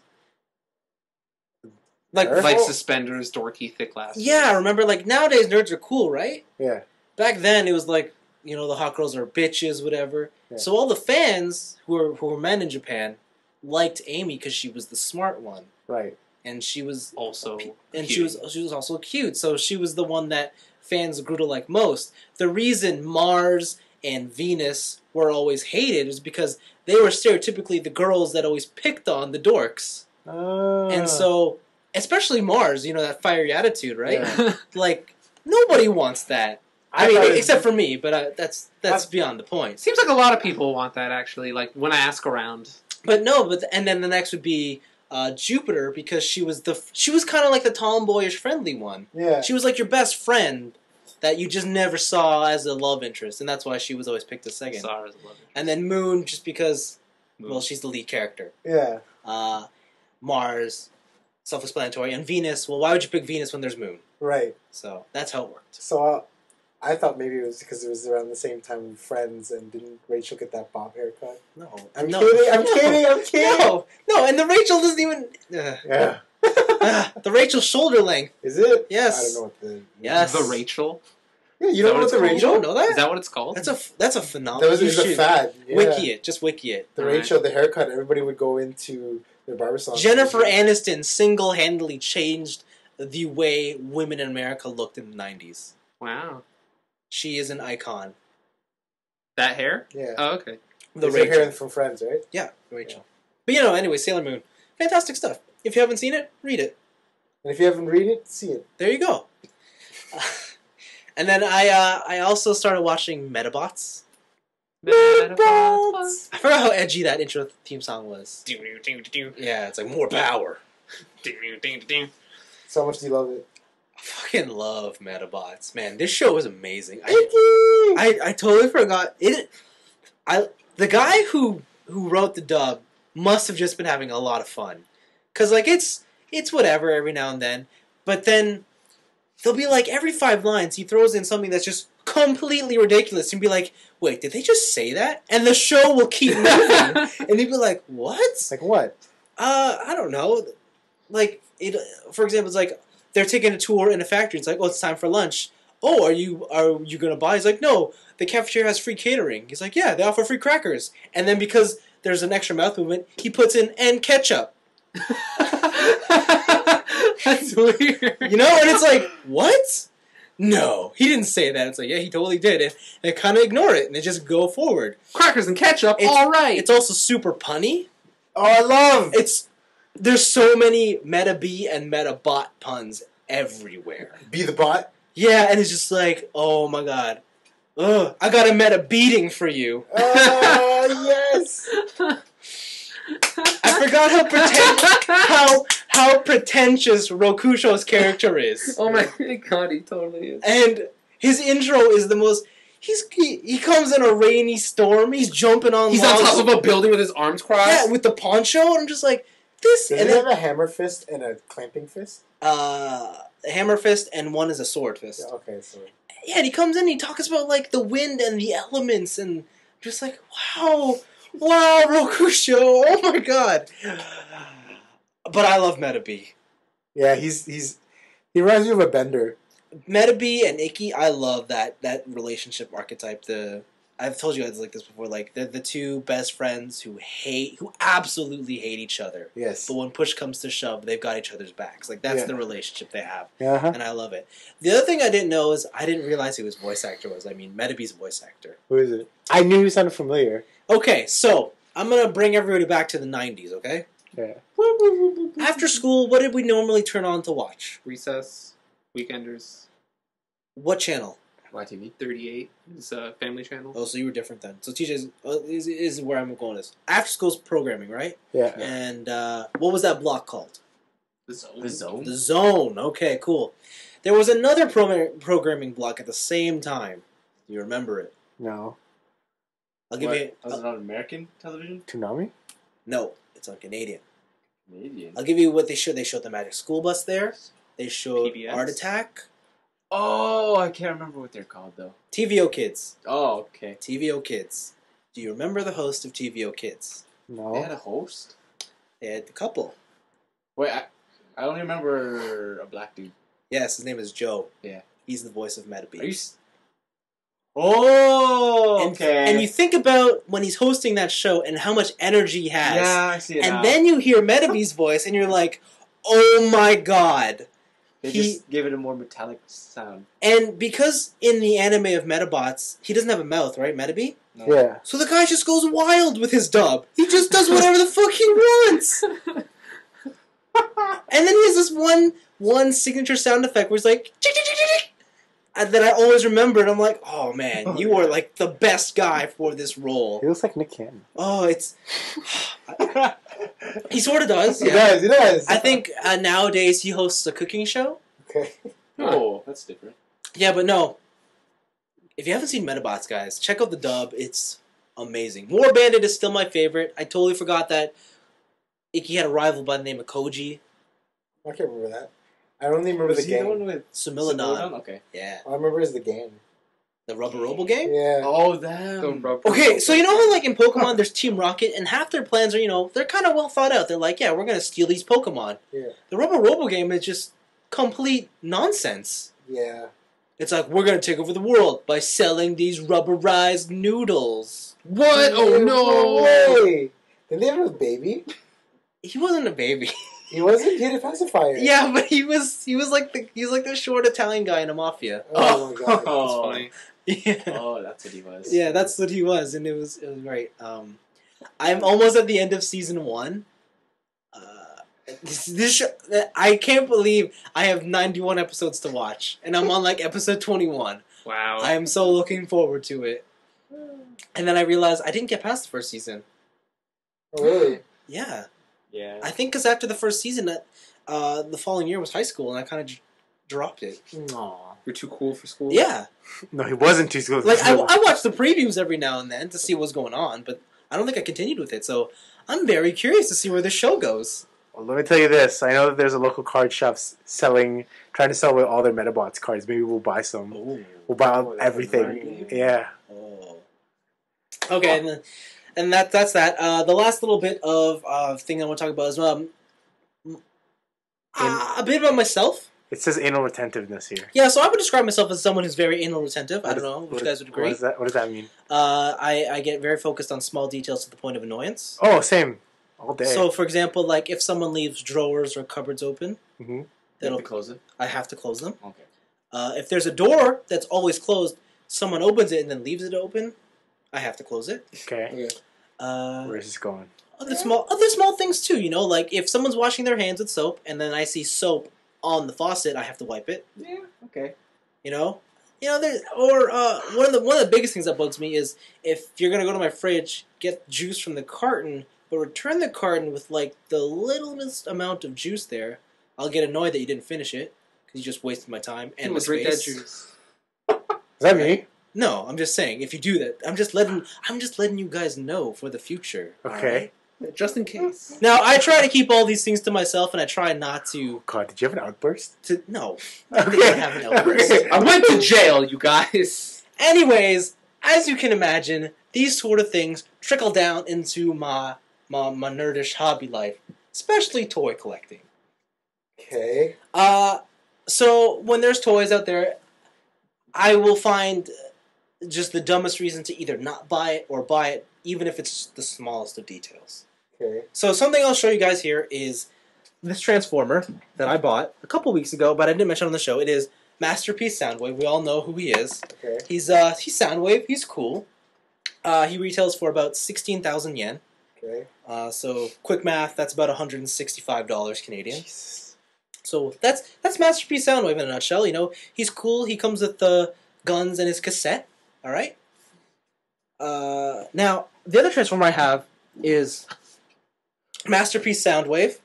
Like suspenders, dorky, thick glasses. Yeah, remember, like, nowadays nerds are cool, right? Yeah. Back then, it was like, you know, the hot girls are bitches, whatever. Yeah. So all the fans who were men in Japan liked Amy because she was the smart one, Right. and she was Also, and cute. she was also cute. So she was the one that fans grew to like most. The reason Mars and Venus were always hated is because they were stereotypically the girls that always picked on the dorks, and so especially Mars, you know, that fiery attitude, right? Yeah. Like nobody wants that. I mean, except for me, but that's beyond the point. Seems like a lot of people want that, actually, like, when I ask around. But no, and then the next would be Jupiter, because she was kind of like the tomboyish friendly one. Yeah. She was like your best friend that you just never saw as a love interest, and that's why she was always picked as second. Saw her as a love interest. And then Moon, just because, Moon. well, she's the lead character. Yeah. Mars, self-explanatory, and Venus. Well, why would you pick Venus when there's Moon? Right. So that's how it worked. So I thought maybe it was because it was around the same time with Friends, and didn't Rachel get that bob haircut? No, I'm no. kidding. No, and the Rachel doesn't even. Yeah. The Rachel shoulder length. Is it? Yes. I don't know what the... Yes. The Rachel? Yeah, you don't know what the Is that what You Rachel... don't know that? Is that what it's called? That's a phenomenon. That was You a should fad. Yeah. Wiki it. Just wiki it. The Alright. Rachel, the haircut, everybody would go into their barber salon. Jennifer Aniston single-handedly changed the way women in America looked in the 90s. Wow. She is an icon. That hair? Yeah. Oh, okay. The Is her hair Rachel. from Friends, right? Yeah, Rachel. But you know, anyway, Sailor Moon. Fantastic stuff. If you haven't seen it, read it. And if you haven't read it, see it. There you go. And then I also started watching Medabots. Medabots. I forgot how edgy that intro theme song was. Yeah, it's like more power. So how much do you love it? I fucking love Medabots, man. This show is amazing. I totally forgot it. The guy who wrote the dub must have just been having a lot of fun, cause like it's whatever every now and then, but then there'll be like every 5 lines he throws in something that's just completely ridiculous and be like, wait, did they just say that? And the show will keep moving, and you'd be like, what? Like what? I don't know. Like it, for example, it's like they're taking a tour in a factory. It's like, oh, it's time for lunch. Oh, are you gonna buy? He's like, no, the cafeteria has free catering. He's like, yeah, they offer free crackers. And then because there's an extra mouth movement, he puts in and ketchup. That's weird. You know, and it's like, what? No, he didn't say that. It's like, yeah, he totally did. And they kind of ignore it and they just go forward. Crackers and ketchup, all right. It's also super punny. Oh, I love! There's so many Meta B and Meta Bot puns everywhere. Be the bot? Yeah, and it's just like, oh my god. Ugh, I got a Meta beating for you. Oh, yes! I forgot how pretentious Rokusho's character is. Oh my god, he totally is. And his intro is the most... He comes in a rainy storm, he's jumping on He's logs. on top of a building with his arms crossed. Yeah, with the poncho, and I'm just like, this... Does and it then, have a hammer fist and a clamping fist? a hammer fist, and one is a sword fist. Yeah, okay, so... Yeah, and he comes in and he talks about, like, the wind and the elements, and just like, wow, Rokusho, oh my god. But I love Meta B. Yeah, he reminds me of a bender. Meta B and Ikki, I love that relationship archetype. I've told you guys like this before. Like they're the two best friends who absolutely hate each other. Yes. But when push comes to shove, they've got each other's backs. Like that's the relationship they have, Uh-huh. and I love it. The other thing I didn't know is I didn't realize who his voice actor was. I mean, Meta B's voice actor. Who is it? I knew he sounded familiar. Okay, so I'm gonna bring everybody back to the '90s. Okay. Yeah. After school, what did we normally turn on to watch? Recess, Weekenders, What channel? YTV. 38 is a family channel. Oh, so you were different then. So TJ is where I'm going. Is after school's programming, right? Yeah. And what was that block called? The Zone. The Zone. The Zone. Okay, cool. There was another programming block at the same time. Do you remember it? No. I'll give you. Was it on American television? Toonami? No, it's on Canadian. Canadian. I'll give you what they showed. They showed the Magic School Bus there. They showed PBS? Art Attack. Oh, I can't remember what they're called though. TVO Kids. Oh, okay. TVO Kids. Do you remember the host of TVO Kids? No. They had a host. They had a couple. Wait, I only remember a black dude. Yes, his name is Joe. Yeah. He's the voice of Are you? Medabots. Oh, And, okay. and you think about when he's hosting that show and how much energy he has. Yeah, I see it And now. then you hear Medabots' voice and you're like, oh my god. They he- just give it a more metallic sound. And because in the anime of Medabots, he doesn't have a mouth, right, Medaby? No. Yeah. So the guy just goes wild with his dub. He just does whatever the fuck he wants. And then he has this one signature sound effect where he's like, "Chick, chick, chick, chick, chick." And then I always remember, and I'm like, oh man, you are like the best guy for this role. He looks like Nick Cannon. Oh, it's... He sort of does, He yeah. does. He does. I think nowadays he hosts a cooking show. Okay. Oh, that's different. Yeah, but no. If you haven't seen Medabots, guys, check out the dub. It's amazing. War Bandit is still my favorite. I totally forgot that Ikki had a rival by the name of Koji. I can't remember that. I only remember the Was he the one game. with Similanon. Okay. Yeah. All I remember is the game. The Rubber Robo game? Yeah. Oh, damn. Okay, so you know how, like, in Pokemon, there's Team Rocket, and half their plans are, they're kind of well thought out. They're like, yeah, we're going to steal these Pokemon. Yeah. The Rubber Robo game is just complete nonsense. Yeah. It's like, we're going to take over the world by selling these rubberized noodles. What? Oh no! Way. Did they have a baby? He wasn't a baby. He wasn't. He had a pacifier. Yeah, but he was like the short Italian guy in a mafia. Oh my god. That's Oh. funny. Yeah. Oh, that's what he was. Yeah, that's what he was, and it was great. I'm almost at the end of season 1. This show, I can't believe I have 91 episodes to watch, and I'm on like episode 21. Wow. I am so looking forward to it. And then I realized I didn't get past the first season. Oh, really? Yeah, Yeah. I think because after the first season, the following year was high school, and I kind of dropped it. Aw. You're too cool for school. Yeah, No, he wasn't too good. like I watch the previews every now and then to see what's going on, but I don't think I continued with it. So I'm very curious to see where this show goes. Well, let me tell you this. I know that there's a local card shop trying to sell away all their Medabots cards. Maybe we'll buy some. We'll buy Oh, that's everything. right. Yeah. Oh. Okay, and that's that. The last little bit of thing I want to talk about is a bit about myself. It says anal retentiveness here. Yeah, so I would describe myself as someone who's very anal retentive. I don't know if you guys would agree. What does that mean? I get very focused on small details to the point of annoyance. Oh, same. All day. So, for example, like if someone leaves drawers or cupboards open, Mhm. You have that'll to close it. I have to close them. Okay. If there's a door that's always closed, someone opens it and then leaves it open, I have to close it. Okay. Where's this going? Other small things too. Like if someone's washing their hands with soap and then I see soap on the faucet, I have to wipe it. Yeah. Okay. One of the biggest things that bugs me is if you're gonna go to my fridge, get juice from the carton, but return the carton with like the littlest amount of juice there, I'll get annoyed that you didn't finish it because you just wasted my time and my We'll drink that space. juice. Is that me? No, I'm just saying if you do that, I'm just letting you guys know for the future. Okay. Just in case. Now I try to keep all these things to myself, and I try not to. God, did you have an outburst? No, I didn't have an outburst. I went to jail, you guys. Anyways, as you can imagine, these sort of things trickle down into my nerdish hobby life, especially toy collecting. Okay. So when there's toys out there, I will find just the dumbest reason to either not buy it or buy it, even if it's the smallest of details. Okay. So something I'll show you guys here is this Transformer that I bought a couple weeks ago, but I didn't mention on the show. It is Masterpiece Soundwave. We all know who he is. Okay. He's Soundwave. He's cool. He retails for about 16,000 yen. Okay. So quick math, that's about $165 Canadian. Jesus. So that's Masterpiece Soundwave in a nutshell. He's cool. He comes with the guns and his cassette. All right. Now the other Transformer I have is Masterpiece Soundwave.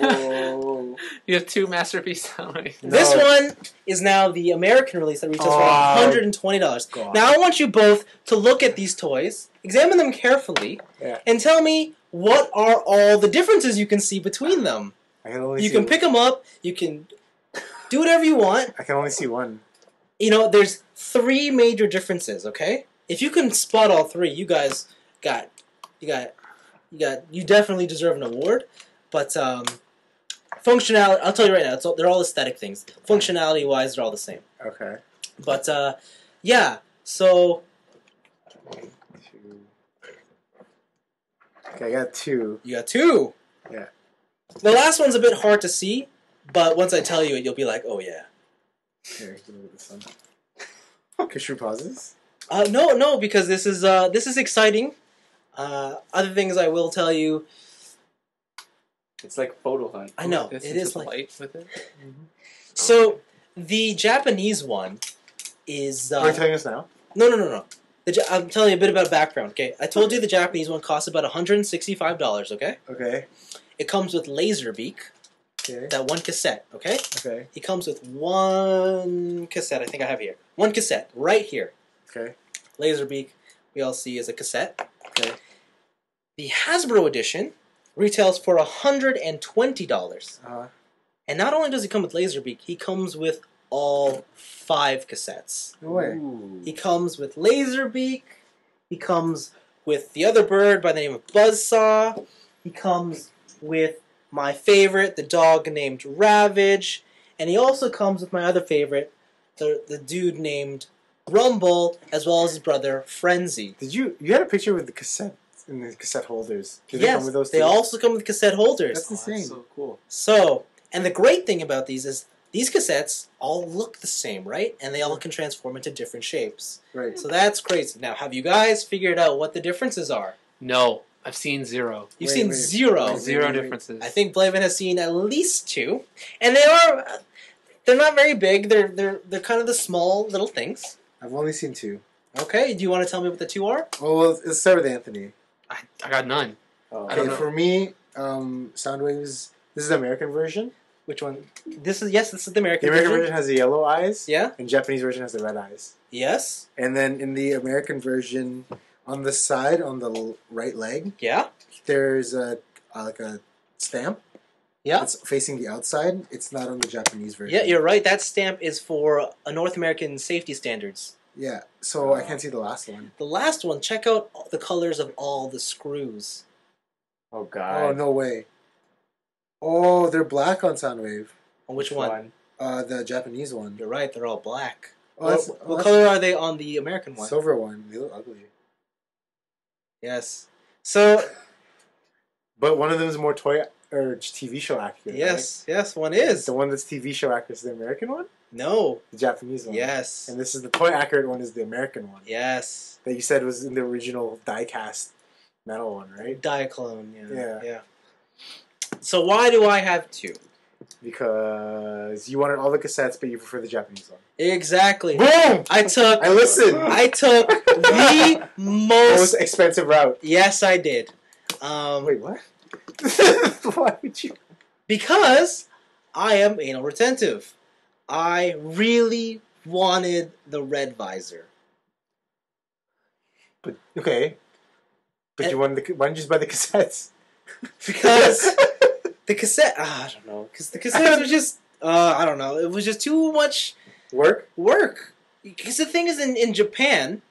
Whoa. You have 2 masterpiece soundwaves. No. This one is now the American release that retails for $120. God. Now I want you both to look at these toys, examine them carefully, Yeah. and tell me what are all the differences you can see between them. I can only You see can pick them up. You can do whatever you want. I can only see one. You know, there's 3 major differences. Okay, if you can spot all 3, you guys you definitely deserve an award. But functionality, I'll tell you right now, they're all aesthetic things. Functionality wise, they're all the same. Okay. But yeah, so 2. Okay, I got 2. you got 2. Yeah. The last one's a bit hard to see, but once I tell you it, you'll be like, oh yeah. Here, give me this one. Kishru pauses. No, because this is exciting. Other things I will tell you. It's like photo hunt. I know This it is the like. light with it. So the Japanese one is. Are you telling us now? No. I'm telling you a bit about background. Okay, I told you the Japanese one costs about $165. Okay, Okay. it comes with Laserbeak, Okay. that one cassette. Okay, Okay. it comes with one cassette. I think I have here one cassette right here. Okay. Laserbeak, we all see as a cassette. Okay. The Hasbro edition retails for $120. Uh-huh. And not only does he come with Laserbeak, he comes with all 5 cassettes. No way. Ooh. He comes with Laserbeak. He comes with the other bird by the name of Buzzsaw. He comes with my favorite, the dog named Ravage. And he also comes with my other favorite, the dude named Rumble, as well as his brother Frenzy. You had a picture with the cassette in the cassette holders. Did they come Yes, with those they too? also come with cassette holders. That's insane. That's so cool. So, and the great thing about these is these cassettes all look the same, right? And they all can transform into different shapes. Right. So that's crazy. Now, have you guys figured out what the differences are? No, I've seen 0. You've Wait, seen wait. 0. Wait. 0 differences. I think Blaven has seen at least 2, and they're not very big. They're kind of the small little things. I've only seen 2. Okay, do you want to tell me what the 2 are? Well, let's start with Anthony. I got none. Oh, I don't Okay, know. for me, Soundwaves. This is the American version. Which one? This is the American The American version. version has the yellow eyes. Yeah. And Japanese version has the red eyes. Yes. And then in the American version, on the side, on the right leg, Yeah. there's like a stamp. Yeah. It's facing the outside. It's not on the Japanese version. Yeah, you're right. That stamp is for a North American safety standards. Yeah. So I can't see the last one. The last one, check out the colors of all the screws. oh Oh God. no way. Oh, they're black on Soundwave. On which one? The Japanese one. You're right. They're all black. Oh, that's, What color are they on the American one? Silver one. They look ugly. Yes. So But one of them is more toy or TV show accurate. yes, one right? is. The one that's TV show accurate is the American one. No. The Japanese one. Yes. And this is the toy accurate one is the American one. Yes. That you said was in the original die-cast metal one, right? Diaclone. Yeah. Yeah. So why do I have 2? Because you wanted all the cassettes, but you prefer the Japanese one. Exactly. Boom! I took I listened. the Most most. expensive route. Yes, I did. Wait, what? Why would you? Because I am anal retentive. I really wanted the red visor. But okay. But you wanted why didn't you just buy the cassettes? Because the cassette, I don't know. Because the cassettes were just, I don't know. It was just too much Work? work. Because the thing is, in Japan,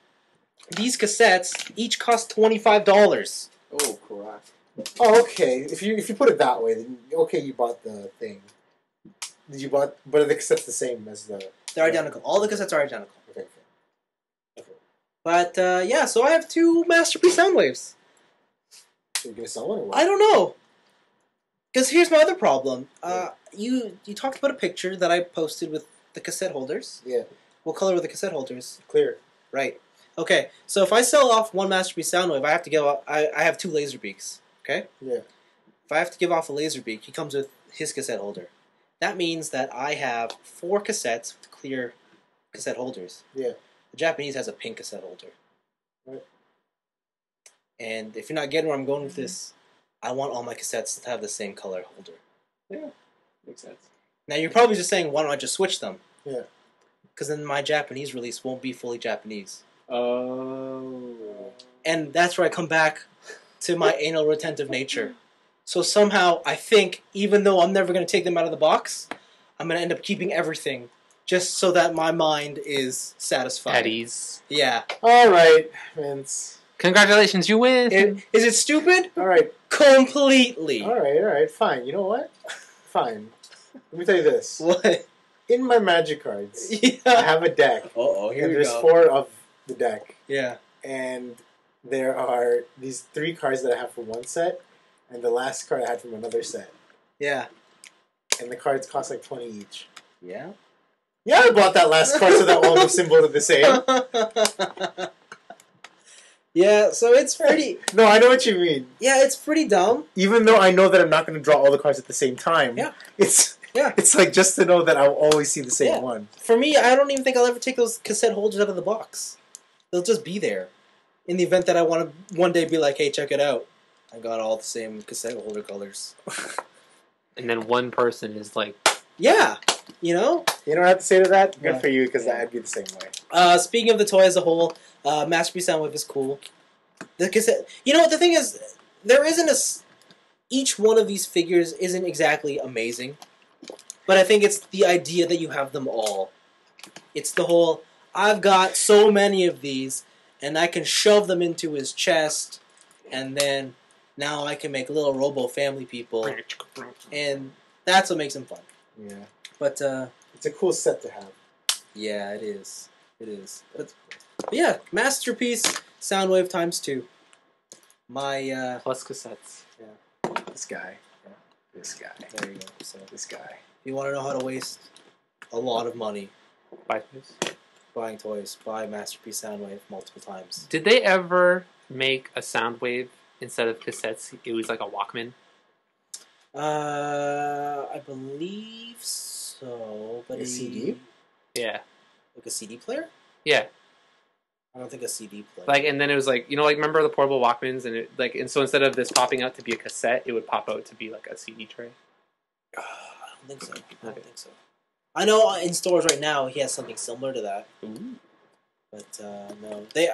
these cassettes each cost $25. Oh crap. Oh, okay. If you put it that way, then okay, you bought the thing. Did you bought? But are the cassettes the same as the? They're identical. All the cassettes are identical. Okay. But yeah, so I have 2 Masterpiece Soundwaves. So you're gonna sell one or what? I don't know. Because here's my other problem. You talked about a picture that I posted with the cassette holders. Yeah. What color were the cassette holders? Clear. Right. Okay. So if I sell off 1 Masterpiece Soundwave, I have to give off. I have 2 Laserbeaks. Okay. Yeah. If I have to give off a Laserbeak, he comes with his cassette holder. That means that I have 4 cassettes with clear cassette holders. Yeah. The Japanese has a pink cassette holder. Right. And if you're not getting where I'm going with this, I want all my cassettes to have the same color holder. Yeah, makes sense. Now you're probably just saying, why don't I just switch them? Yeah. Because then my Japanese release won't be fully Japanese. Oh. And that's where I come back to my anal retentive nature. So somehow, I think, even though I'm never going to take them out of the box, I'm going to end up keeping everything just so that my mind is satisfied. At ease. Yeah. All right, Vince. Congratulations, you win. Is it stupid? All right. Completely. All right. Fine. You know what? Fine. Let me tell you this. What? In my magic cards, Yeah. I have a deck. Uh-oh, here And we there's go. 4 of the deck. Yeah. And there are these 3 cards that I have from one set, and the last card I had from another set. Yeah. And the cards cost like 20 each. Yeah? Yeah, I bought that last card so that all the symbols are the same. Yeah, so it's pretty... No, I know what you mean. Yeah, it's pretty dumb. Even though I know that I'm not going to draw all the cards at the same time, Yeah. it's Yeah. it's like just to know that I'll always see the same Yeah. one. For me, I don't even think I'll ever take those cassette holders out of the box. They'll just be there. In the event that I want to one day be like, hey, check it out. I got all the same cassette holder colors. And then one person is like, Yeah. You know? You don't have to say to that? Good Yeah. for you, because I'd be the same way. Speaking of the toy as a whole, Masterpiece Soundwave is cool. The cassette... You know what? The thing is, there isn't a... Each one of these figures isn't exactly amazing. But I think it's the idea that you have them all. It's the whole, I've got so many of these, and I can shove them into his chest, and then now I can make little Robo family people, and that's what makes them fun. Yeah. But, It's a cool set to have. yeah, it is. It is. But yeah, Masterpiece Soundwave ×2. My, plus cassettes. This guy. This guy. there you go. So, This guy. if you want to know how to waste a lot of money Buy this. buying toys, buy Masterpiece Soundwave multiple times. Did they ever make a Soundwave instead of cassettes? It was like a Walkman. I believe so, but A CD? Yeah. like a CD player? Yeah. I don't think a CD player. Like, and then it was like, you know, like, remember the portable Walkmans? And it, like, and so instead of this popping out to be a cassette, it would pop out to be like a CD tray. I don't think so. I don't Okay. think so. I know in stores right now he has something similar to that, Ooh. but no. They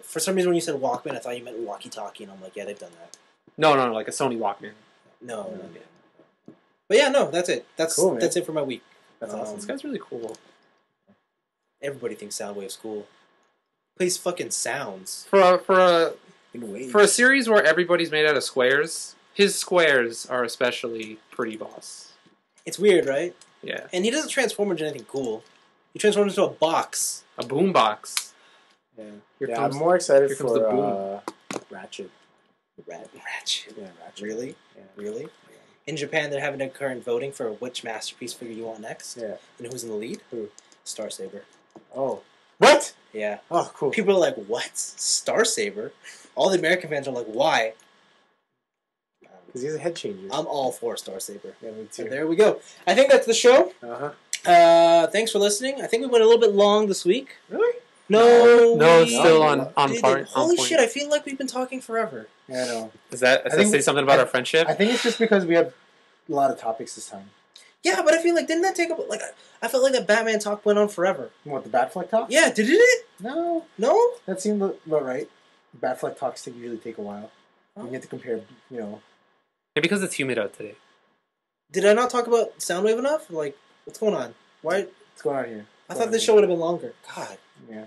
for some reason when you said Walkman, I thought you meant walkie-talkie, and I'm like, yeah, they've done that. No, like a Sony Walkman. No. But yeah, no, that's it. That's Cool, man. that's it for my week. That's awesome. This guy's really cool. Everybody thinks Soundwave's cool. Plays fucking sounds. For In waves. a series where everybody's made out of squares, his squares are especially pretty boss. It's weird, right? Yeah. And he doesn't transform into anything cool. He transforms into a box. A boombox. Yeah. Here Yeah, comes- I'm more excited here comes the for Ratchet. Ratchet. Yeah, Ratchet. Really? Yeah. Really? In Japan, they're having a current voting for which masterpiece figure you want next. Yeah. And who's in the lead? Who? Star Saber. Oh. What? Yeah. Oh, cool. People are like, what? Star Saber? All the American fans are like, why? Because he's a head changer. I'm all for Star Saber. Yeah, me So too. there we go. I think that's the show. Uh-huh. Thanks for listening. I think we went a little bit long this week. Really? No, No, we it's still on didn't. part. Holy on point. shit! I feel like we've been talking forever. Yeah, I know. Does that I think- say something about I- our friendship? I think it's just because we have a lot of topics this time. Yeah, but I feel like didn't that take up like I felt like that Batman talk went on forever. What, the BATFLECK talk? Yeah, did it? No. No. That seemed about right. BATFLECK talks usually take a while. Oh. You get to compare, you know. Maybe because it's humid out today. Did I not talk about Soundwave enough? Like, what's going on? Why? What's going on here? I thought this show would have been longer. God. Yeah.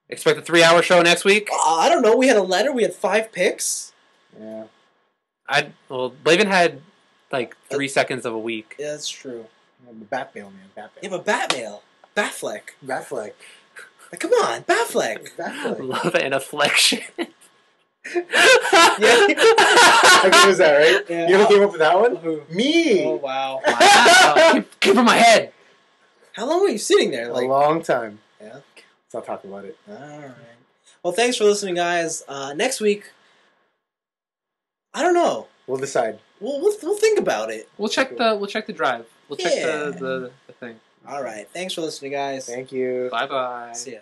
Expect a 3-hour show next week. I don't know. We had a letter. We had 5 picks. Yeah. Blaven had like 3 seconds of a week. Yeah, that's true. The Batmail, man. Batmail. Yeah, but Batmail. Batfleck. BATFLECK. Like, come on, Batfleck. BATFLECK. Love and afflection. Yeah. How good was that, right? Yeah. You ever came up with that one? Who? Me! Oh, wow. Wow. Keep from my head. How long were you sitting there? A Like, long time. yeah. Let's not talk about it. All right. Well, thanks for listening, guys. Next week, I don't know. We'll decide. We'll think about it. We'll check the drive. We'll check Yeah. the thing. All right. Thanks for listening, guys. Thank you. Bye bye. See ya.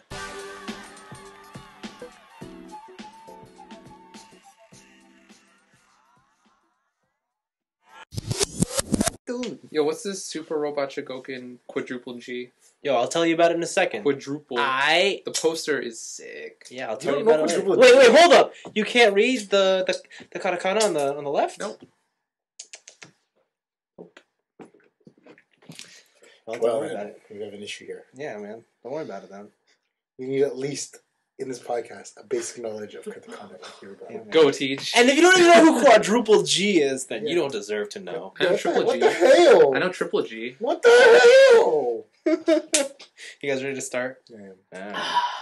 Dude. Yo, what's this Super Robot Shigoken quadruple G? Yo, I'll tell you about it in a second. Quadruple. The poster is sick. Yeah, I'll You tell you don't know about it later. quadruple Wait, G? hold up. You can't read the katakana on the left? Nope. Well, don't Well, worry about it. we have an issue here. Yeah, man. Don't worry about it then. We need at least, in this podcast, a basic knowledge of katakana and hiragana. Yeah, man. Go, Teach. And if you don't even know who quadruple G is, then you don't deserve to know. I know Triple What G. the hell? I know Triple G. What the hell? You guys ready to start? Yeah. Ah.